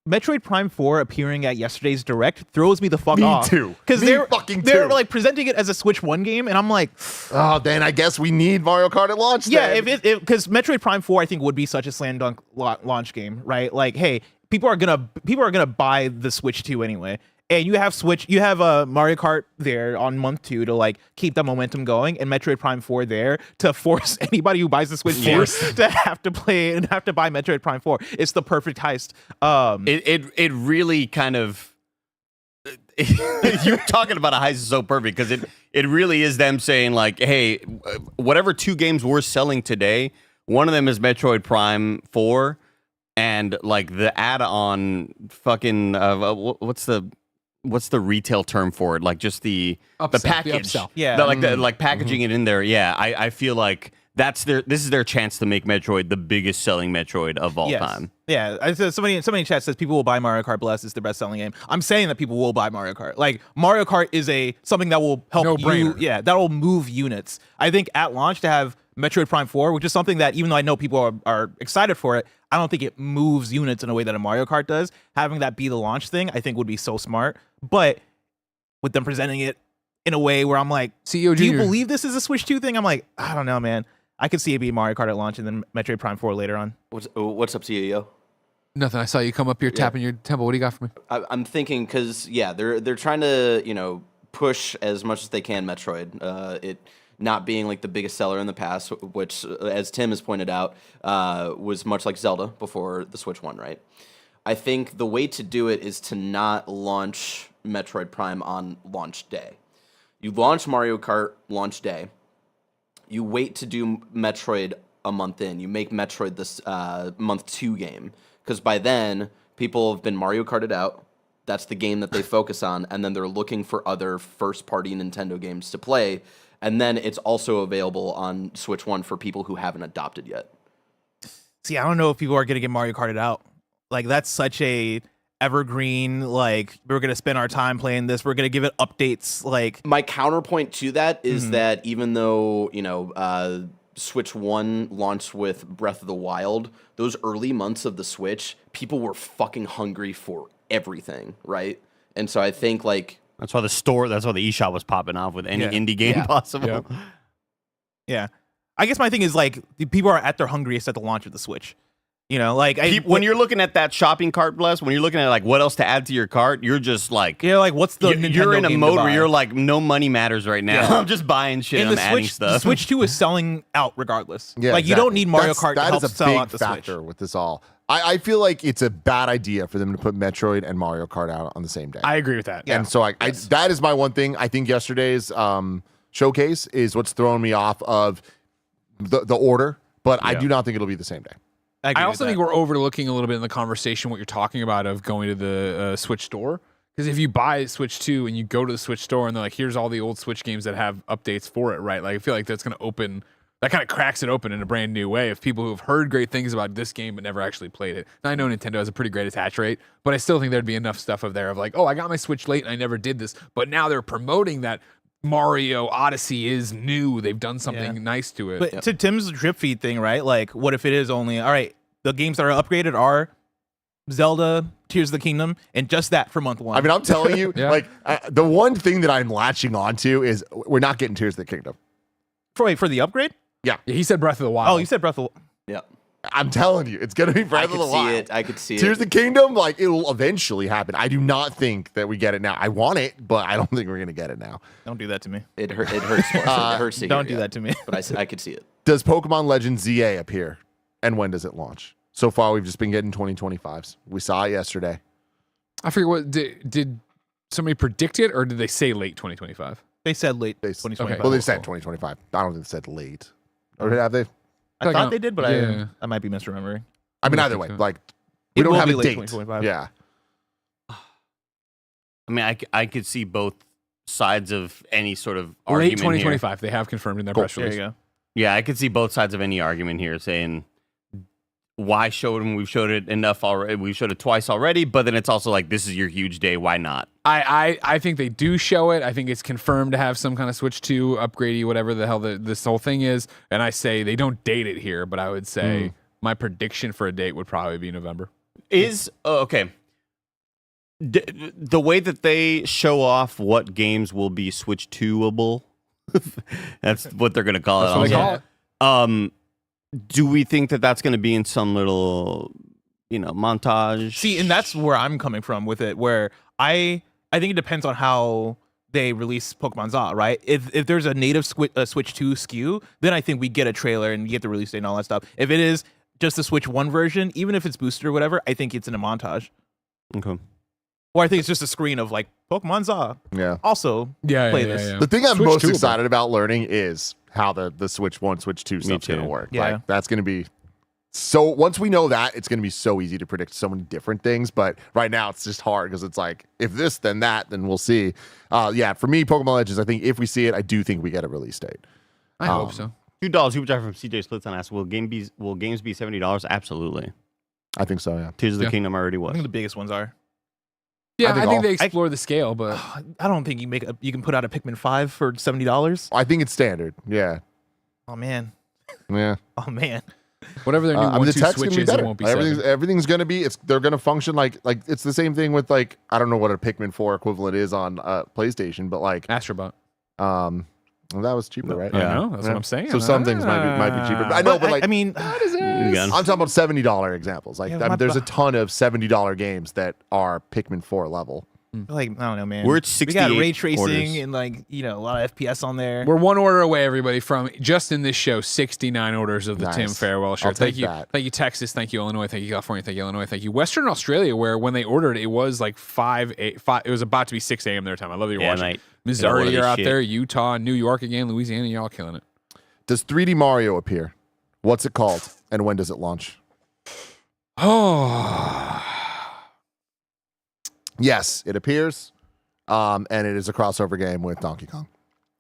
Metroid Prime 4 appearing at yesterday's Direct throws me the fuck Me off. too. Because Me they're fucking they're too. like presenting it as a Switch 1 game, and I'm like, Oh, then I guess we need Mario Kart at launch. yeah, then. if because Metroid Prime 4 I think would be such a slam dunk launch game, right? Like, hey, people are gonna buy the Switch 2 anyway. And you have Mario Kart there on month 2 to like keep the momentum going, and Metroid Prime 4 there to force anybody who buys the Switch 2 to have to play and have to buy Metroid Prime 4. It's the perfect heist. It really kind of you're talking about a heist is so perfect because it really is them saying like, hey, whatever 2 games we're selling today, one of them is Metroid Prime 4, and like the add-on fucking what's the retail term for it? Like just the package, upsell. Yeah. like packaging it in there. Yeah, I feel like this is their chance to make Metroid the biggest selling Metroid of all time. Yeah, I said somebody in chat says people will buy Mario Kart Blast. It's their best selling game. I'm saying that people will buy Mario Kart. Like Mario Kart is something that will help you. No-brainer. Yeah, that will move units. I think at launch to have Metroid Prime 4, which is something that even though I know people are excited for it, I don't think it moves units in a way that a Mario Kart does. Having that be the launch thing, I think would be so smart. But with them presenting it in a way where I'm like, CEO do you Jr. believe this is a Switch 2 thing? I'm like, I don't know, man. I could see it be Mario Kart at launch and then Metroid Prime 4 later on. What's up, CEO? Nothing. I saw you come up here tapping your temple. What do you got for me? I'm thinking because they're trying to push as much as they can Metroid. It not being like the biggest seller in the past, which as Tim has pointed out was much like Zelda before the Switch 1, right? I think the way to do it is to not launch Metroid Prime on launch day. You launch Mario Kart launch day. You wait to do Metroid a month in. You make Metroid this month 2 game. Because by then, people have been Mario Karted out. That's the game that they focus on. And then they're looking for other first-party Nintendo games to play. And then it's also available on Switch 1 for people who haven't adopted yet. See, I don't know if people are going to get Mario Karted out. like that's such a evergreen, like we're gonna spend our time playing this, we're gonna give it updates. Like my counterpoint to that is that even though Switch 1 launched with Breath of the Wild, those early months of the Switch, people were fucking hungry for everything, right? And so I think like that's why the eShop was popping off with any indie game possible. Yeah. I guess my thing is like the people are at their hungriest at the launch of the Switch. Like when you're looking at that shopping cart, when you're looking at like what else to add to your cart, you're just like, like what's the you're in a game mode to where buy? you're like, no money matters right now. I'm just buying shit. And I'm the adding Switch, stuff. the Switch 2 is selling out regardless. Yeah, like you don't need Mario Kart to that help is a sell big out the factor Switch. with this all. I feel like it's a bad idea for them to put Metroid and Mario Kart out on the same day. I agree with that. And so that is my one thing. I think yesterday's showcase is what's throwing me off of the order, but I do not think it'll be the same day. I also think we're overlooking a little bit in the conversation what you're talking about of going to the Switch store. Because if you buy Switch 2 and you go to the Switch store and they're like, here's all the old Switch games that have updates for it, right? Like, I feel like that's going to open, that kind of cracks it open in a brand new way of people who have heard great things about this game but never actually played it. Now, I know Nintendo has a pretty great attach rate, but I still think there'd be enough stuff of there of like, oh, I got my Switch late and I never did this. But now they're promoting that Mario Odyssey is new. They've done something nice to it. But to Tim's drip feed thing, right? Like, what if it is only, all right, the games that are upgraded are Zelda, Tears of the Kingdom, and just that for month 1. I mean, I'm telling you, the one thing that I'm latching onto is we're not getting Tears of the Kingdom. For the upgrade? Yeah. He said Breath of the Wild. Oh, you said Breath of the Wild. Yeah. I'm telling you, it's going to be Breath of the Wild. I could see it. Tears of the Kingdom, like, it'll eventually happen. I do not think that we get it now. I want it, but I don't think we're going to get it now. Don't do that to me. It hurts. It hurts to Don't hear, do that to me. But I could see it. Does Pokemon Legends ZA appear? And when does it launch? So far, we've just been getting 2025s. We saw it yesterday. I forget what, did somebody predict it or did they say late 2025? They said late They- 2025. Well, they said 2025. I don't think they said late. Or have they? I thought they did, but Yeah. I might be misremembering. I mean, I either think way, so. like, It we don't will have be a late date. 2025. Yeah. I mean, I could see both sides of any sort of Late argument 2025. They have confirmed in their press There release. you go. Here. Yeah, I could see both sides of any argument here saying, why show it when we've showed it enough already? We've showed it twice already, but then it's also like, this is your huge day. Why not? I think they do show it. I think it's confirmed to have some kind of Switch 2 upgradey, whatever the hell this whole thing is. And I say they don't date it here, but I would say my prediction for a date would probably be November. Okay. The way that they show off what games will be Switch 2-able, that's what they're going to call That's it. what they call it. Do we think that that's going to be in some little, montage? See, and that's where I'm coming from with it, where I think it depends on how they release Pokemon ZA, right? If there's a native Switch 2 SKU, then I think we get a trailer and get the release date and all that stuff. If it is just the Switch 1 version, even if it's boosted or whatever, I think it's in a montage. Okay. Or I think it's just a screen of like Pokemon ZA. Yeah. Also, play this. The thing I'm Switch most 2 excited about learning is how the Switch 1, Switch 2 stuff's going to too. work. Yeah. Like, that's going to be so, once we know that, it's going to be so easy to predict so many different things. But right now, it's just hard because it's like, if this, then that, then we'll see. For me, Pokemon Legends, I think if we see it, I do think we get a release date. I hope so. $2 Super Chat from CJ Splits on asks, will games be $70? Absolutely. I think so, yeah. Tears of the Yeah. Kingdom already I was. think the biggest ones are. Yeah, I I think think they all- explore the scale, but I don't think you can put out a Pikmin 5 for $70. I think it's standard. Yeah. Oh man. Yeah. Oh man. whatever their new I mean, 1-2 the tech's Switch gonna be is, it better. won't be Everything's gonna be. They're gonna function like it's the same thing with like, I don't know what a Pikmin 4 equivalent is on PlayStation, but like Astrobot. well, that was cheaper, right? I know, that's what I'm saying. So some things might be cheaper. But I know, but like I mean, I'm talking about $70 examples. Like, Yeah, I mean, my- there's a ton of $70 games that are Pikmin 4 level. like I don't know, man. We're at We got 68 ray tracing orders. and a lot of FPS on there. We're one order away, everybody, from just in this show, 69 orders of the Nice. Tim Farewell shirt. I'll take Thank you. that. Thank you, Texas. Thank you, Illinois. Thank you, California. Thank you, Illinois. Thank you, Western Australia, where when they ordered, it was like 5. It was about to be 6 a.m. their time. I love that you're Yeah, watching. mate. Missouri, Order you're this out shit. there. Utah, New York again. Louisiana, y'all killing it. Does 3D Mario appear? What's it called? And when does it launch? Oh. Yes, it appears. And it is a crossover game with Donkey Kong.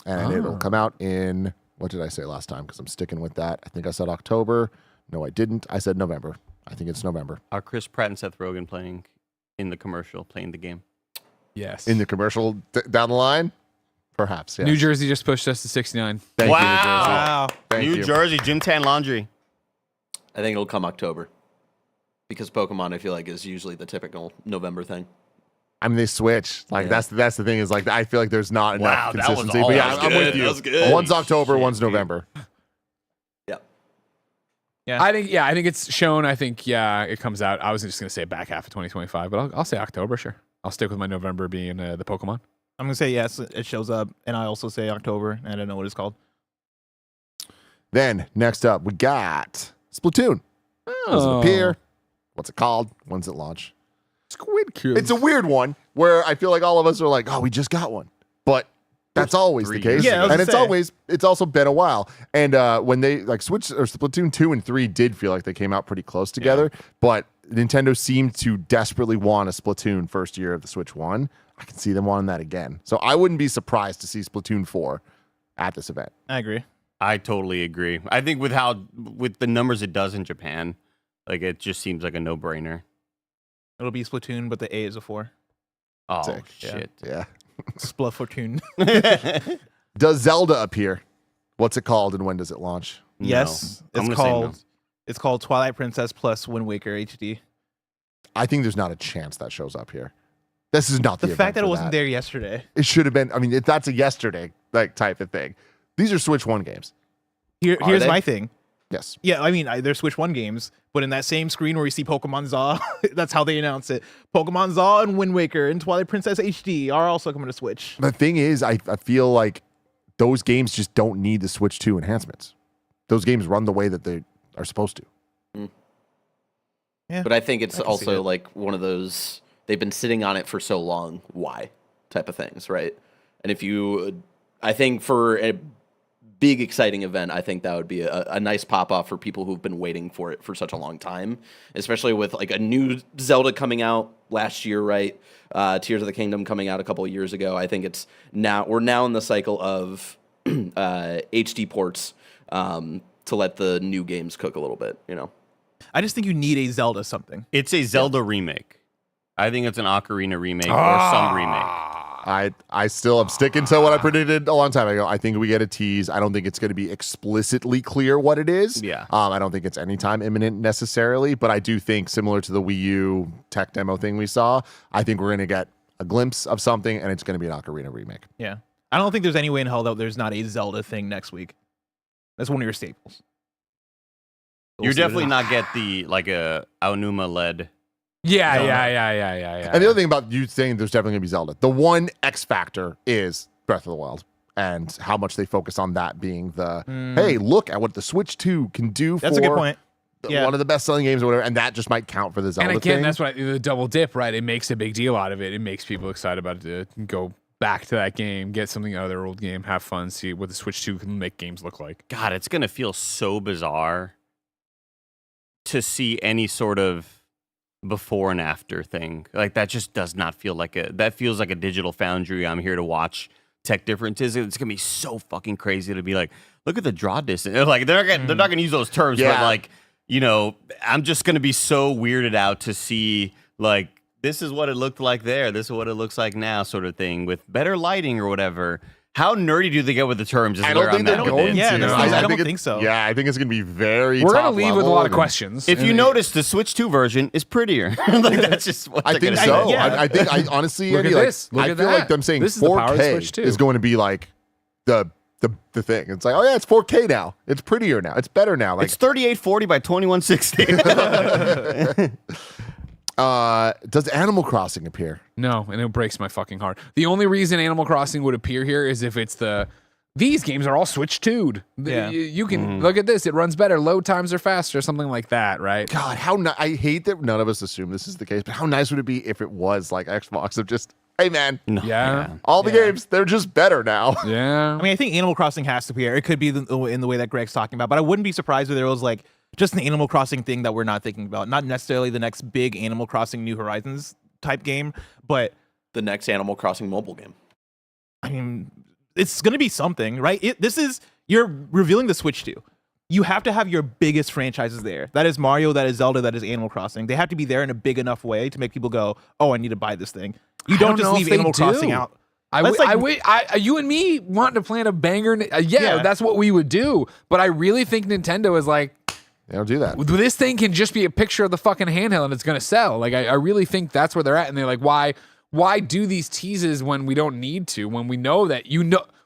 And it'll come out in, what did I say last time? Because I'm sticking with that. I think I said October. No, I didn't. I said November. I think it's November. Are Chris Pratt and Seth Rogen playing in the commercial, playing the game? Yes. In the commercial down the line? Perhaps, yes. New Jersey just pushed us to 69. Thank Wow. you, New Jersey. Wow. Thank New you. Jersey, Gym Tan Laundry. I think it'll come October. Because Pokemon, I feel like, is usually the typical November thing. I mean, they switch. Like Yeah. that's the thing is like I feel like there's not enough Wow, that was consistency. all- But yeah, that was I'm good. with you. That was good. One's October, Shit, one's dude. November. Yeah. I think it's shown. I think it comes out. I was just gonna say back half of 2025, but I'll say October. Sure, I'll stick with my November being the Pokemon. I'm gonna say yes. It shows up, and I also say October. And I don't know what it's called. Then next up, we got Splatoon. Does it appear? What's it called? When's it launch? Squid Cube. It's a weird one where I feel like all of us are like, oh, we just got one. But that's always the 3 case. years Yeah, I was and gonna it's also been a while. And when they like Switch or Splatoon 2 and 3 did feel like they came out pretty close together, but Nintendo seemed to desperately want a Splatoon first year of the Switch 1. I can see them wanting that again. So I wouldn't be surprised to see Splatoon 4 at this event. I agree. I totally agree. I think with the numbers it does in Japan, like it just seems like a no-brainer. It'll be Splatoon, but the A is a 4. Oh Sick. shit. Yeah. Splatoon. Does Zelda appear? What's it called and when does it launch? Yes, I'm it's gonna say no. called. It's called Twilight Princess plus Wind Waker HD. I think there's not a chance that shows up here. This is not the The event fact that for it wasn't there yesterday. It should have been. I mean, that's a yesterday like type of thing. These are Switch 1 games. Here's they? my thing. Yes. Yeah, I mean, they're Switch 1 games, but in that same screen where you see Pokemon Zaw, that's how they announce it. Pokemon Zaw and Wind Waker and Twilight Princess HD are also coming to Switch. The thing is, I feel like those games just don't need the Switch 2 enhancements. Those games run the way that they are supposed to. Yeah, But I think it's I can see also it. like one of those, they've been sitting on it for so long, why type of things, right? And if you, I think for a big exciting event, I think that would be a nice pop off for people who've been waiting for it for such a long time, especially with like a new Zelda coming out last year, right? Tears of the Kingdom coming out a couple of years ago. I think we're now in the cycle of HD ports to let the new games cook a little bit, you know? I just think you need a Zelda something. It's a Zelda remake. I think it's an Ocarina remake or some remake. I still am sticking to what I predicted a long time ago. I think we get a tease. I don't think it's going to be explicitly clear what it is. Yeah. I don't think it's anytime imminent necessarily, but I do think similar to the Wii U tech demo thing we saw, I think we're going to get a glimpse of something and it's going to be an Ocarina remake. Yeah. I don't think there's any way in hell that there's not a Zelda thing next week. That's one of your staples. You're definitely not get the like a Aonuma led. Yeah. And the other thing about you saying there's definitely going to be Zelda, the one X factor is Breath of the Wild and how much they focus on that being the, hey, look at what the Switch 2 can do That's for a good point. Yeah. one of the best selling games or whatever. And that just might count for the Zelda And again, thing. that's why the double dip, right? It makes a big deal out of it. It makes people excited about it to go back to that game, get something out of their old game, have fun, see what the Switch 2 can make games look like. God, it's gonna feel so bizarre to see any sort of before and after thing. Like that just does not feel like that feels like a digital foundry. I'm here to watch tech differences. It's gonna be so fucking crazy to be like, look at the draw distance. Like they're not gonna use those terms, but Yeah. like, you know, I'm just gonna be so weirded out to see like this is what it looked like there. This is what it looks like now, sort of thing with better lighting or whatever. How nerdy do they get with the terms? Is I don't where think I'm they're at with going it. Yeah, to. there's things I don't it's- think so. Yeah, I think it's going to be very We're top gonna leave with a level lot of and- questions. If you And- notice, the Switch 2 version is prettier. Like that's just what I they're think gonna so. say. Yeah. I think I honestly, Look Andy, at like, this. Look I at feel like that. them saying This is the power of the 4K Switch 2. is going to be like the thing. It's like, oh yeah, it's 4K now. It's prettier now. It's better now. Like It's 3840 by 2160. does Animal Crossing appear? No, and it breaks my fucking heart. The only reason Animal Crossing would appear here is if it's these games are all Switch 2'd. Yeah. You can look at this. It runs better. Load times are faster. Something like that, right? God, I hate that none of us assume this is the case, but how nice would it be if it was like Xbox of just, hey man, No, Yeah. all the games, they're just better now. Yeah. I mean, I think Animal Crossing has to appear. It could be in the way that Greg's talking about, but I wouldn't be surprised if there was like just an Animal Crossing thing that we're not thinking about. Not necessarily the next big Animal Crossing New Horizons type game, but The next Animal Crossing mobile game. I mean, it's going to be something, right? You're revealing the Switch 2. you have to have your biggest franchises there. That is Mario, that is Zelda, that is Animal Crossing. They have to be there in a big enough way to make people go, oh, I need to buy this thing. You don't just leave Animal Crossing out. You and me want to plan a banger. Yeah, that's what we would do. But I really think Nintendo is like, they don't do that. This thing can just be a picture of the fucking handheld and it's going to sell. Like, I really think that's where they're at. And they're like, why do these teases when we don't need to? When we know that,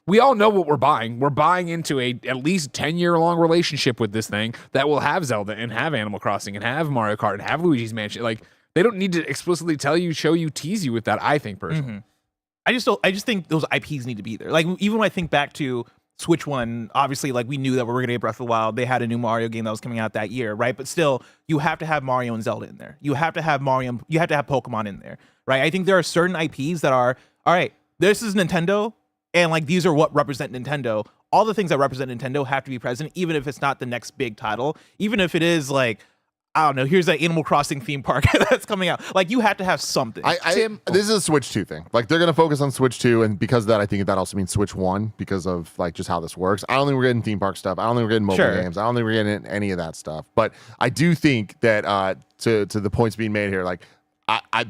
we all know what we're buying. We're buying into at least 10-year-long relationship with this thing that will have Zelda and have Animal Crossing and have Mario Kart and have Luigi's Mansion. Like, they don't need to explicitly tell you, show you, tease you with that, I think, personally. Mm-hmm. I just think those IPs need to be there. Like, even when I think back to Switch 1, obviously, like, we knew that we were going to get Breath of the Wild. They had a new Mario game that was coming out that year, right? But still, you have to have Mario and Zelda in there. You have to have you have to have Pokemon in there, right? I think there are certain IPs that are, all right, this is Nintendo, and, like, these are what represent Nintendo. All the things that represent Nintendo have to be present, even if it's not the next big title. Even if it is, like, I don't know, here's that Animal Crossing theme park that's coming out. Like, you have to have something. Tim, this is a Switch 2 thing. Like, they're going to focus on Switch 2, and because of that, I think that also means Switch 1 because of, like, just how this works. I don't think we're getting theme park stuff. I don't think we're getting mobile games. I don't think we're getting any of that stuff. But I do think that, to the points being made here, like,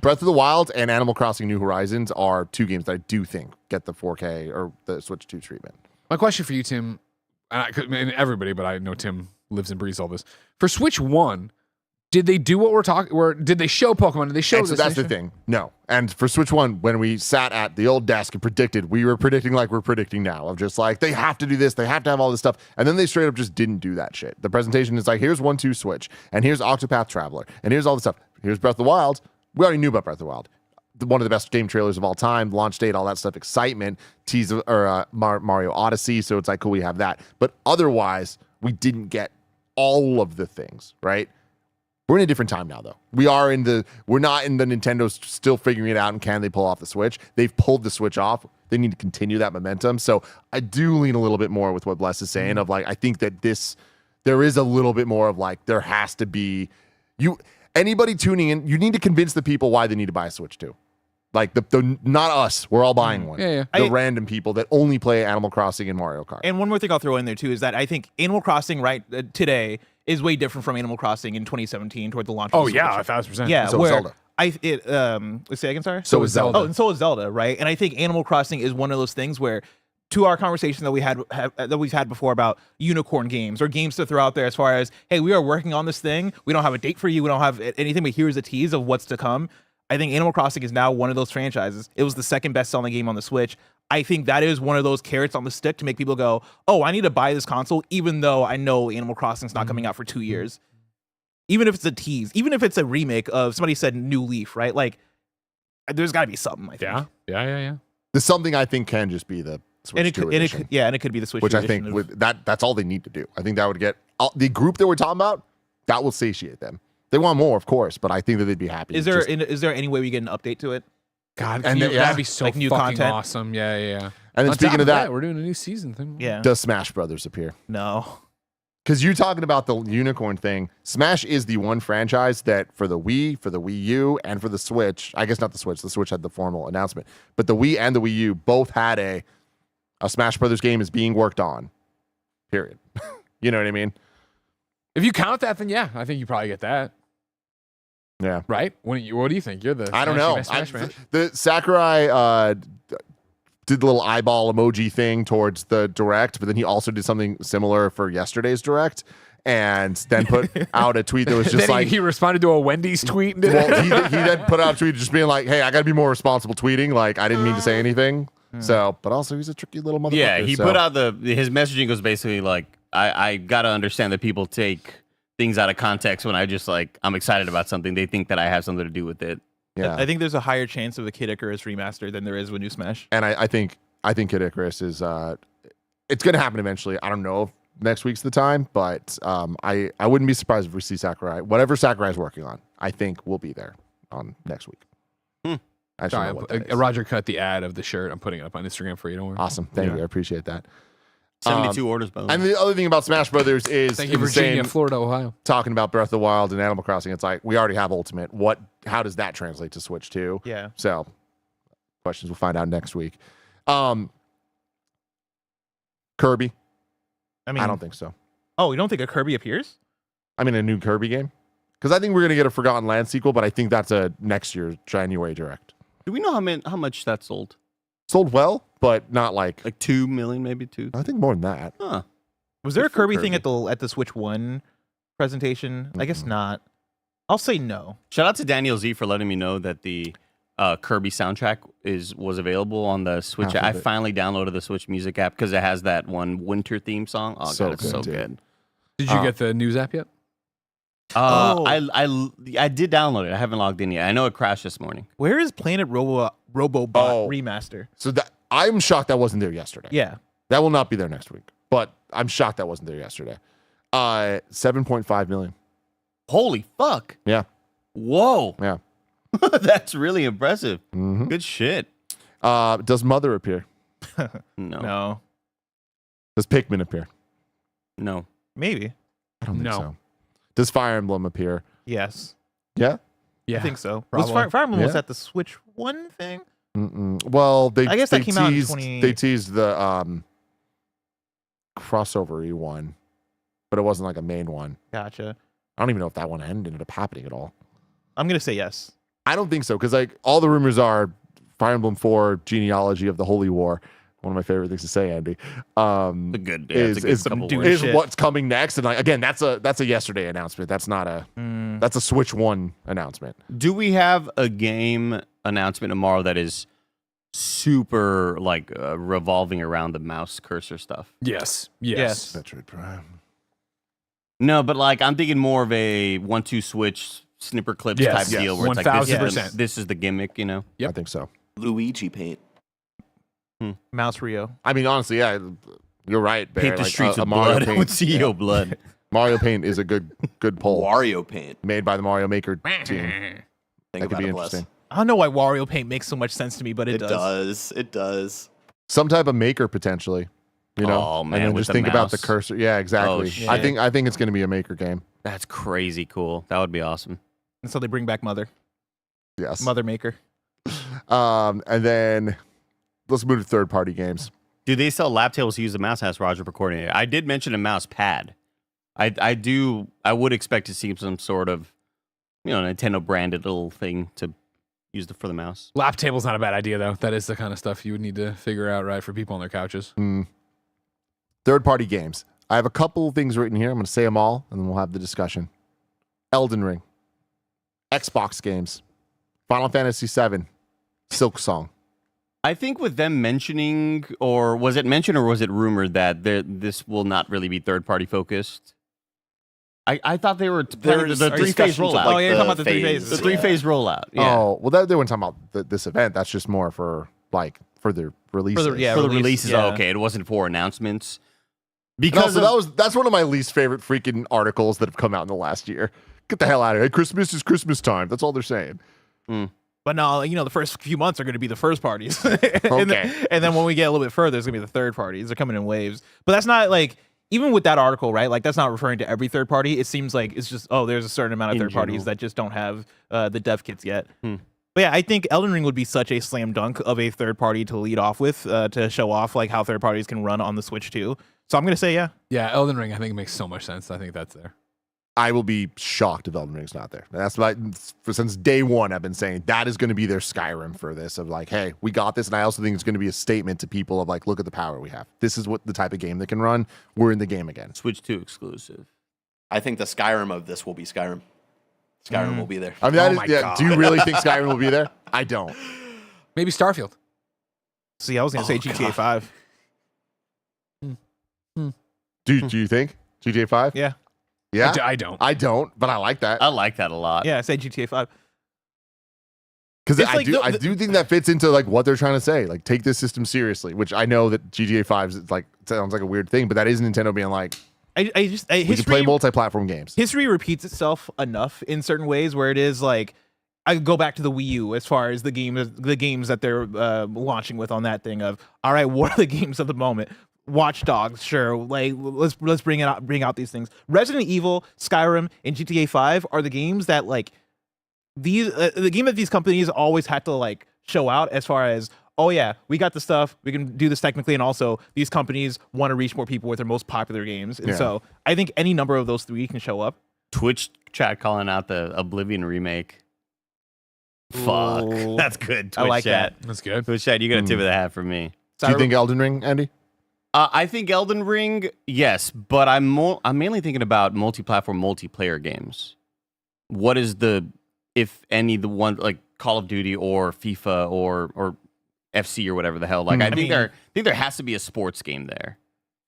Breath of the Wild and Animal Crossing New Horizons are two games that I do think get the 4K or the Switch 2 treatment. My question for you, Tim, and everybody, but I know Tim lives and breathes all this. For Switch 1, did they do what we're talking? Or did they show Pokemon? Did they show this? So that's the thing. No. And for Switch 1, when we sat at the old desk and predicted, we were predicting like we're predicting now, of just like, they have to do this, they have to have all this stuff. And then they straight up just didn't do that shit. The presentation is like, here's 1-2 Switch, and here's Octopath Traveler, and here's all this stuff. Here's Breath of the Wild. We already knew about Breath of the Wild. One of the best game trailers of all time, launch date, all that stuff, excitement, Mario Odyssey. So it's like, cool, we have that. But otherwise, we didn't get all of the things, right? We're in a different time now, though. We're not in the Nintendo's still figuring it out and can they pull off the Switch. They've pulled the Switch off. They need to continue that momentum. So I do lean a little bit more with what Bless is saying of like, I think that there is a little bit more of like, there has to be, anybody tuning in, you need to convince the people why they need to buy a Switch 2. Like the not us, we're all buying one. Yeah. The random people that only play Animal Crossing and Mario Kart. And one more thing I'll throw in there too is that I think Animal Crossing today is way different from Animal Crossing in 2017 toward the launch of the Switch. 1,000%. Yeah, so is Zelda. Let's say again, sorry. So is Zelda. Oh, and so is Zelda, right? And I think Animal Crossing is one of those things where, to our conversation that we've had before about unicorn games or games to throw out there as far as, hey, we are working on this thing. We don't have a date for you. We don't have anything, but here's a tease of what's to come. I think Animal Crossing is now one of those franchises. It was the second best-selling game on the Switch. I think that is one of those carrots on the stick to make people go, oh, I need to buy this console, even though I know Animal Crossing's not coming out for 2 years. Even if it's a tease, even if it's a remake of, somebody said New Leaf, right? Like, there's got to be something, I think. Yeah. There's something I think can just be the Switch 2 edition. And it could be the Switch 2 which I edition. think with that's all they need to do. I think that would get the group that we're talking about, that will satiate them. They want more, of course, but I think that they'd be happy. Is there any way we get an update to it? God, that'd be so like new fucking content? awesome. Yeah. And then On speaking top of that, we're doing a new season thing. Yeah. does Smash Brothers appear? No. Because you're talking about the unicorn thing. Smash is the one franchise that for the Wii, for the Wii U, and for the Switch, I guess not the Switch. The Switch had the formal announcement. But the Wii and the Wii U both had a Smash Brothers game is being worked on. Period. You know what I mean? If you count that, then yeah, I think you probably get that. Yeah. Right? What do you think? You're the I don't know. Smash. The Sakurai did the little eyeball emoji thing towards the Direct, but then he also did something similar for yesterday's Direct, and then put out a tweet that was just like he responded to a Wendy's tweet. And well, he then put out a tweet just being like, "Hey, I got to be more responsible tweeting. Like, I didn't mean to say anything." So, but also he's a tricky little motherfucker. Yeah, he put out his messaging was basically like, I gotta understand that people take things out of context when I'm excited about something. They think that I have something to do with it. Yeah, I think there's a higher chance of a Kid Icarus remaster than there is with New Smash. And I think Kid Icarus is it's gonna happen eventually. I don't know if next week's the time, but I wouldn't be surprised if we see Sakurai. Whatever Sakurai's working on, I think will be there on next week. Sorry, Roger cut the ad of the shirt. I'm putting it up on Instagram for you. Don't worry. Awesome. Thank you. I appreciate that. 72 orders, by the way. And the other thing about Smash Brothers is Thank you, Virginia, Florida, Ohio. Talking about Breath of the Wild and Animal Crossing, it's like we already have Ultimate. How does that translate to Switch 2? Yeah. So questions we'll find out next week. Kirby. I mean, I don't think so. Oh, you don't think a Kirby appears? I mean, a new Kirby game? Because I think we're going to get a Forgotten Land sequel, but I think that's a next year January direct. Do we know how much that sold? Sold well, but not like 2 million, maybe 2. I think more than that. Huh. Was there a Good for Kirby thing Kirby. at the Switch 1 presentation? I guess not. I'll say no. Shout out to Daniel Z for letting me know that the Kirby soundtrack was available on the Switch. Half of I it. finally downloaded the Switch Music app because it has that one winter theme song. Oh So god, it's good, so dude. good. Did you get the news app yet? I did download it. I haven't logged in yet. I know it crashed this morning. Where is Planet Robobot remaster? So that I'm shocked that wasn't there yesterday. Yeah. That will not be there next week. But I'm shocked that wasn't there yesterday. 7.5 million. Holy fuck! Yeah. Whoa, Yeah. that's really impressive. Mhm. Good shit. Does Mother appear? No, No. Does Pikmin appear? no. Maybe. I don't think No. so. Does Fire Emblem appear? Yes. Yeah. Yeah. I think so. Probably. Was Fire Emblem was Yeah. at the Switch 1 thing? Well, they I guess that they came out in teased, 20 They teased the crossover-y one, but it wasn't like a main one. Gotcha. I don't even know if that one ended up happening at all. I'm going to say yes. I don't think so, because like all the rumors are Fire Emblem 4 Genealogy of the Holy War. One of my favorite things to say, Andy. The good. Yeah, it's a good is couple dude words. is shit. what's coming next, and like again, that's a yesterday announcement. That's not a that's a Switch 1 announcement. Do we have a game announcement tomorrow that is super like revolving around the mouse cursor stuff? Yes. Yes. Metroid Prime. No, but like I'm thinking more of a 1-2 switch snipper clips Yes. type Yes. deal where it's like this is, 1000%. this is the gimmick, you know? Yep. I think so. Luigi paint. Mouse Rio. I mean, honestly, yeah, you're right. Bear. Paint the Like, streets a with Mario blood Paint. with CEO blood. Mario Paint is a good poll Wario paint. made by the Mario Maker team. Think That could about be it, Bless. interesting. I don't know why Wario Paint makes so much sense to me, but it does. It does. Some type of maker potentially. You know, Oh, man, and then with just the think about the mouse. cursor. Yeah, exactly. Oh, shit. I think it's going to be a maker game. That's crazy cool. That would be awesome. And so they bring back Mother Yes. Maker. And then let's move to third-party games. Do they sell lap tables to use the mouse? Asked Roger for coordinator. I did mention a mouse pad. I would expect to see some sort of, Nintendo branded little thing to use for the mouse. Lap table's not a bad idea, though. That is the kind of stuff you would need to figure out, right, for people on their couches. Third-party games. I have a couple of things written here. I'm going to say them all, and then we'll have the discussion. Elden Ring. Xbox games. Final Fantasy VII. Silk Song. I think with them mentioning, or was it mentioned or was it rumored that this will not really be third-party focused? I thought they were planning There's the three-phase discussions of, rollout. like, Oh, yeah, you're talking about the three phase. phases. The three-phase rollout. Yeah. Oh, well, they weren't talking about this event. That's just more for the releases. yeah. For the release, releases, yeah. oh, okay. It wasn't for announcements. And Because also, that's one of my least favorite freaking articles that have come out in the last year. Get the hell out of here. Christmas is Christmas time. That's all they're saying. But no, the first few months are going to be the first parties. Okay. and then when we get a little bit further, there's going to be the third parties. They're coming in waves. But that's not like, even with that article, right? Like, that's not referring to every third party. It seems like it's just, there's a certain amount of In third parties general. that just don't have the dev kits yet. But yeah, I think Elden Ring would be such a slam dunk of a third party to lead off with, to show off like how third parties can run on the Switch too. So I'm going to say yeah. Yeah, Elden Ring, I think, makes so much sense. I think that's there. I will be shocked if Elden Ring's not there. That's like since day one I've been saying that is going to be their Skyrim for this of like, hey, we got this, and I also think it's going to be a statement to people of like, look at the power we have. This is what the type of game that can run. We're in the game again. Switch 2 exclusive. I think the Skyrim of this will be Skyrim. Skyrim will be there. I mean, Oh that is, my yeah. God. Do you really think Skyrim will be there? I don't. Maybe Starfield. See, I was going to say GTA 5. Do you think GTA 5? Yeah. Yeah. I don't. I don't, but I like that I like that a lot. Yeah, I say GTA 5. because It's I like do. the- I do think that fits into like what they're trying to say. Like, take this system seriously. Which I know that GTA 5 is like sounds like a weird thing, but that is Nintendo being like, I just we can play multi-platform games. history repeats itself enough in certain ways where it is like I could go back to the Wii U as far as the games that they're launching with on that thing of all right, what are the games of the moment? Watch Dogs, sure. Like let's bring out these things. Resident Evil, Skyrim, and GTA 5 are the games that like these the game that these companies always had to like show out as far as oh yeah, we got the stuff, we can do this technically, and also these companies want to reach more people with their most popular games. And so I think any number of those three can show up. Twitch chat calling out the Oblivion remake. Fuck. Ooh. That's good. Twitch I like chat. that. That's good. Twitch chat, you got a tip of the hat for me. Do you think Elden Ring, Andy? I think Elden Ring, yes, but I'm mainly thinking about multi-platform, multiplayer games. What is if any, the one like Call of Duty or FIFA or FC or whatever the hell? Like, I think there has to be a sports game there.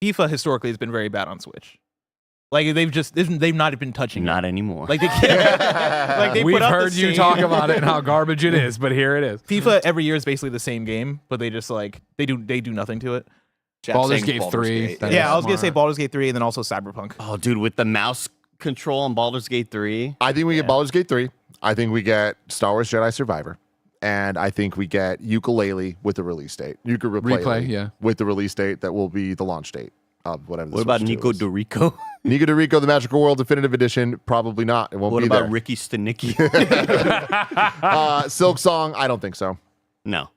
FIFA historically has been very bad on Switch. Like they've not been touching Not it. anymore. Like they can't. Like they We've put out heard the you same- talk about it and how garbage it is, but here it is. FIFA every year is basically the same game, but they just like they do nothing to it. Baldur's Gate 3. That Yeah, is I was gonna say smart. Baldur's Gate 3 and then also Cyberpunk. Oh, dude, with the mouse control on Baldur's Gate 3. I think we get Baldur's Gate 3. I think we get Star Wars Jedi Survivor. And I think we get Yooka-Laylee with the release date. Replay, yeah. With the release date that will be the launch date of whatever the What about Switch 2 Nico is. Dorico? Nico Dorico, the Magical World Definitive Edition? Probably not. It won't What be about there. Ricky Stanicki? Silk Song? I don't think so. No.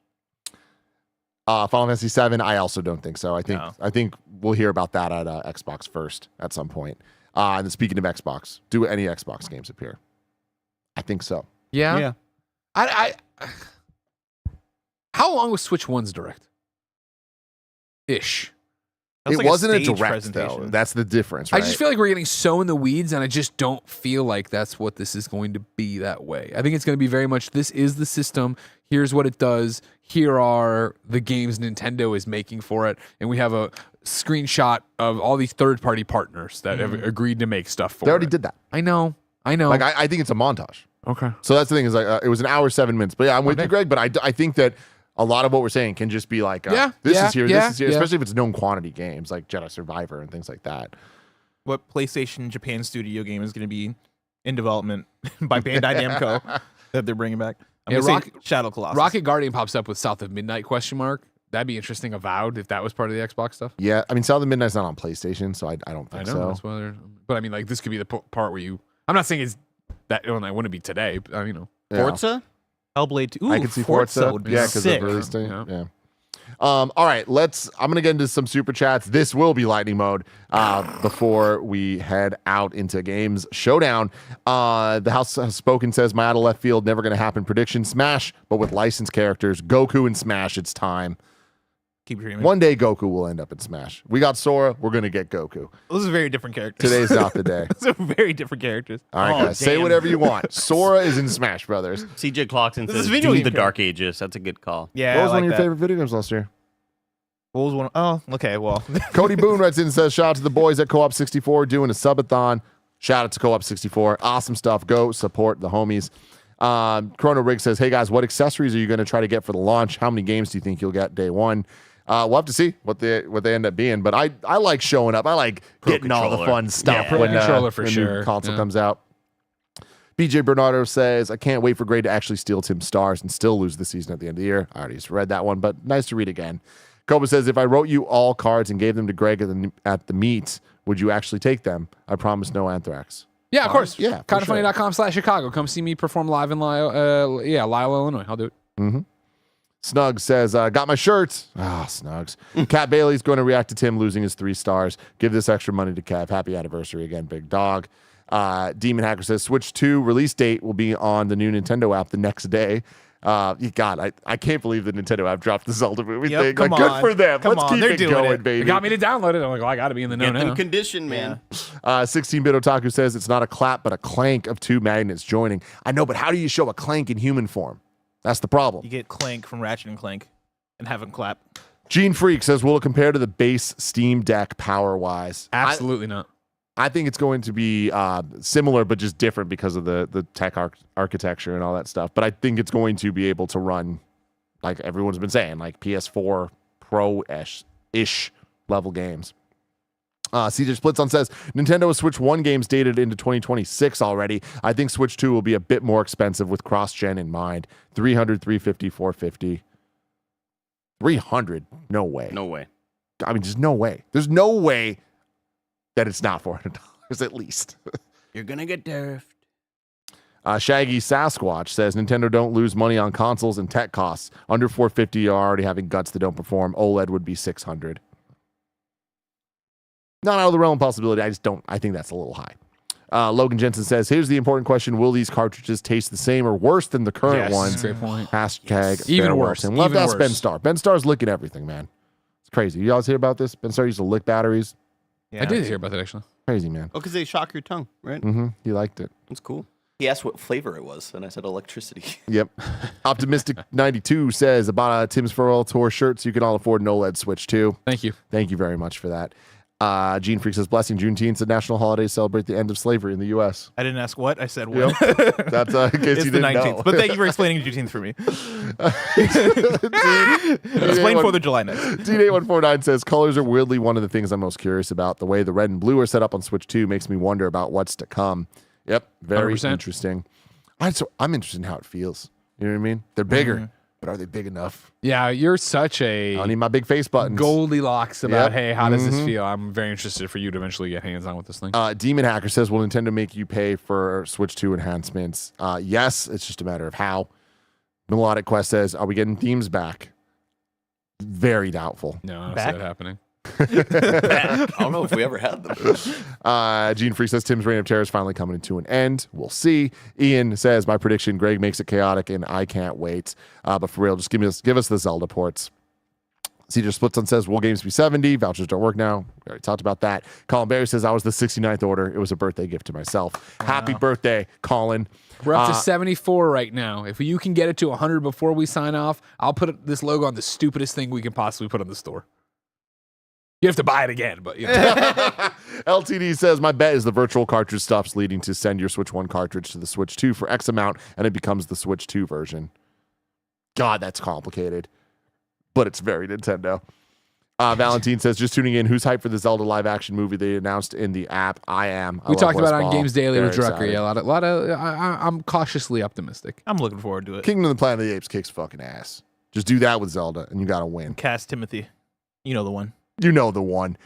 Final Fantasy VII? I also don't think so. I think we'll hear about that at Xbox first at some point. And then speaking of Xbox, do any Xbox games appear? I think so. Yeah. I how long was Switch 1's direct? Ish. That was It like wasn't a stage direct though. presentation. That's the difference, right? I just feel like we're getting so in the weeds, and I just don't feel like that's what this is going to be that way. I think it's going to be very much, this is the system. Here's what it does. Here are the games Nintendo is making for it. And we have a screenshot of all these third-party partners that have agreed to make stuff for it. They already did that. I know. Like I think it's a montage. Okay. So that's the thing is like it was an hour 7 minutes. But yeah, I'm with you, Greg. But I think that a lot of what we're saying can just be like, this is here, especially if it's known quantity games like Jedi Survivor and things like that. What PlayStation Japan studio game is going to be in development by Bandai Namco that they're bringing back? I'm gonna say Shadow Colossus. Rocket Guardian pops up with South of Midnight ? That'd be interesting. Avowed if that was part of the Xbox stuff. Yeah, I mean, South of Midnight's not on PlayStation, so I don't think I know. so. That's why but I mean, like this could be the part where you. I'm not saying it's that. Well, I wouldn't be today. But, you know. Yeah. Forza? Hellblade 2. Ooh, I can see Forza. would be Yeah, because sick. of release date. Yeah. Yeah. All right, I'm gonna get into some super chats. This will be lightning mode before we head out into games showdown. The House has spoken says my out of left field never gonna happen prediction Smash, but with licensed characters Goku and Smash. It's time. Keep dreaming. One day Goku will end up in Smash. We got Sora. We're gonna get Goku. Those are very different characters. Today's not the day. Those are very different characters. All right, guys, say whatever you want. Sora is in Smash Brothers. CJ Clarkson This is says, video "Do game the character. Dark Ages." That's a good call. Yeah, What was I one like of your that. favorite video games last year? What was one? Oh, okay. Well, Cody Boone writes in and says, shout out to the boys at Co-op 64 doing a subathon. Shout out to Co-op 64. Awesome stuff. Go support the homies. Chrono Rig says, hey guys, what accessories are you going to try to get for the launch? How many games do you think you'll get day one? We'll have to see what they end up being. But I like showing up. I like getting all the Controller. fun stuff Yeah. when Controller for when sure. new console Yeah. comes out. BJ Bernardo says, I can't wait for Gray to actually steal Tim's stars and still lose the season at the end of the year. I already just read that one, but nice to read again. Koba says, if I wrote you all cards and gave them to Greg at the meet, would you actually take them? I promise no anthrax. Yeah, of course. yeah, for sure. Kindoffunny.com/Chicago. Come see me perform live in Lyle, Illinois. I'll do it. Snug says, got my shirt. Snugs. Cat Bailey's going to react to Tim losing his 3 stars. Give this extra money to Kev. Happy anniversary again, big dog. Demon Hacker says, Switch 2 release date will be on the new Nintendo app the next day. God, I can't believe the Nintendo app dropped the Zelda movie Yep, thing. come Like, good on. for them. Come Let's on, keep they're it doing going, it. baby. It got me to download it. I'm like, well, I got to be in the know Get them now. conditioned, man. 16-bit Otaku says, it's not a clap, but a clank of 2 magnets joining. I know, but how do you show a clank in human form? That's the problem. you get Clank from Ratchet and Clank and have him clap. Gene Freak says, will it compare to the base Steam Deck power-wise? Absolutely not. I think it's going to be similar, but just different because of the tech architecture and all that stuff. But I think it's going to be able to run, like everyone's been saying, like PS4 Pro-ish level games. CJ Splitzon says, Nintendo has Switch 1 games dated into 2026 already. I think Switch 2 will be a bit more expensive with cross-gen in mind. 300, 350, 450. 300? No way. No way. I mean, just no way. There's no way that it's not $400 at least. You're gonna get derfed. Shaggy Sasquatch says Nintendo don't lose money on consoles and tech costs. Under 450 are already having guts that don't perform. OLED would be 600. Not out of the realm of possibility. I think that's a little high. Logan Jensen says, here's the important question. Will these cartridges taste the same or worse than the current ones? Great point. Hashtag Even fair worse. And love Even that worse. Ben Starr. Ben Starr's licking everything, man. It's crazy. You guys hear about this? Ben Starr used to lick batteries. Yeah. I did hear about that actually. Crazy, man. Oh, because they shock your tongue, right? He liked it. That's cool. He asked what flavor it was, and I said electricity. Yep. Optimistic92 says, I bought a Tim's Farewell Tour shirt so you can all afford an OLED Switch too. Thank you. Thank you very much for that. Gene Freak says, blessing Juneteenth's a national holiday to celebrate the end of slavery in the U.S. I didn't ask what. I said when. That's in case It's you the didn't 19th. know. But thank you for explaining Juneteenth for me. Explain 4th of July next. Dean8149 says, colors are weirdly one of the things I'm most curious about. The way the red and blue are set up on Switch 2 makes me wonder about what's to come. Yep. Very 100%. interesting. I'm interested in how it feels. You know what I mean? They're bigger, but are they big enough? Yeah, you're such I a don't need my big face buttons. Goldilocks about, Yep. hey, how does this feel? I'm very interested for you to eventually get hands on with this thing. Demon Hacker says, will Nintendo make you pay for Switch 2 enhancements? Yes, it's just a matter of how. Melodic Quest says, are we getting themes back? Very doubtful. No, I don't see Back? that happening. I don't know if we ever had them. Gene Freak says, Tim's Reign of Terror is finally coming to an end. We'll see. Ian says, my prediction, Greg makes it chaotic, and I can't wait. But for real, just give us the Zelda ports. Cedar Splitson says, will games be 70? Vouchers don't work now. We already talked about that. Colin Berry says, I was the 69th order. It was a birthday gift to myself. Happy birthday, Colin. We're up to 74 right now. If you can get it to 100 before we sign off, I'll put this logo on the stupidest thing we can possibly put on the store. You have to buy it again, but you know. LTD says, my bet is the virtual cartridge stops leading to send your Switch 1 cartridge to the Switch 2 for X amount, and it becomes the Switch 2 version. God, that's complicated. But it's very Nintendo. Valentine says, just tuning in, who's hyped for the Zelda live action movie they announced in the app? I am. We talked about it on Westball. Games Daily with Very Drucker. excited. Yeah, a lot of I'm cautiously optimistic. I'm looking forward to it. Kingdom of the Planet of the Apes kicks fucking ass. Just do that with Zelda, and you got to win. Cass Timothy. You know the one. You know the one.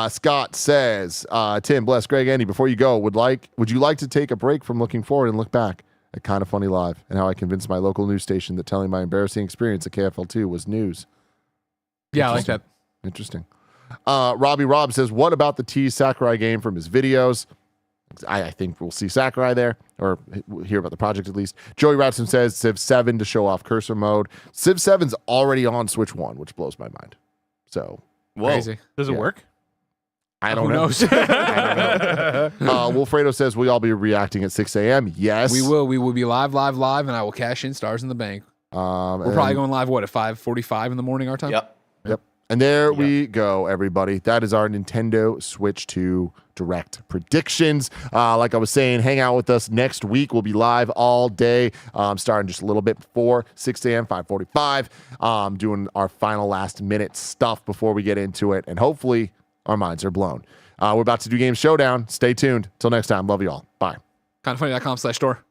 Scott says, Tim, bless Greg, Andy, before you go, would you like to take a break from looking forward and look back at Kind of Funny Live and how I convinced my local news station that telling my embarrassing experience at KFL2 was news? Yeah, I like that. Interesting. Robbie Robb says, what about the tease Sakurai game from his videos? I think we'll see Sakurai there, or hear about the project at least. Joey Ratson says Civ 7 to show off cursor mode. Civ 7's already on Switch 1, which blows my mind. So, Crazy. Does it Yeah. work? I don't Who know. knows? I don't know. Wolfredo says, will y'all be reacting at 6 a.m.? Yes. We will. We will be live, and I will cash in Stars in the Bank. We're probably going live, at 5:45 in the morning our time? Yep. Yep. And there we go, everybody. That is our Nintendo Switch 2 Direct predictions. Like I was saying, hang out with us next week. We'll be live all day, starting just a little bit before 6 a.m., 5:45, doing our final last-minute stuff before we get into it. And hopefully our minds are blown. We're about to do Game Showdown. Stay tuned. Till next time. Love you all. Bye. Kindoffunny.com/store.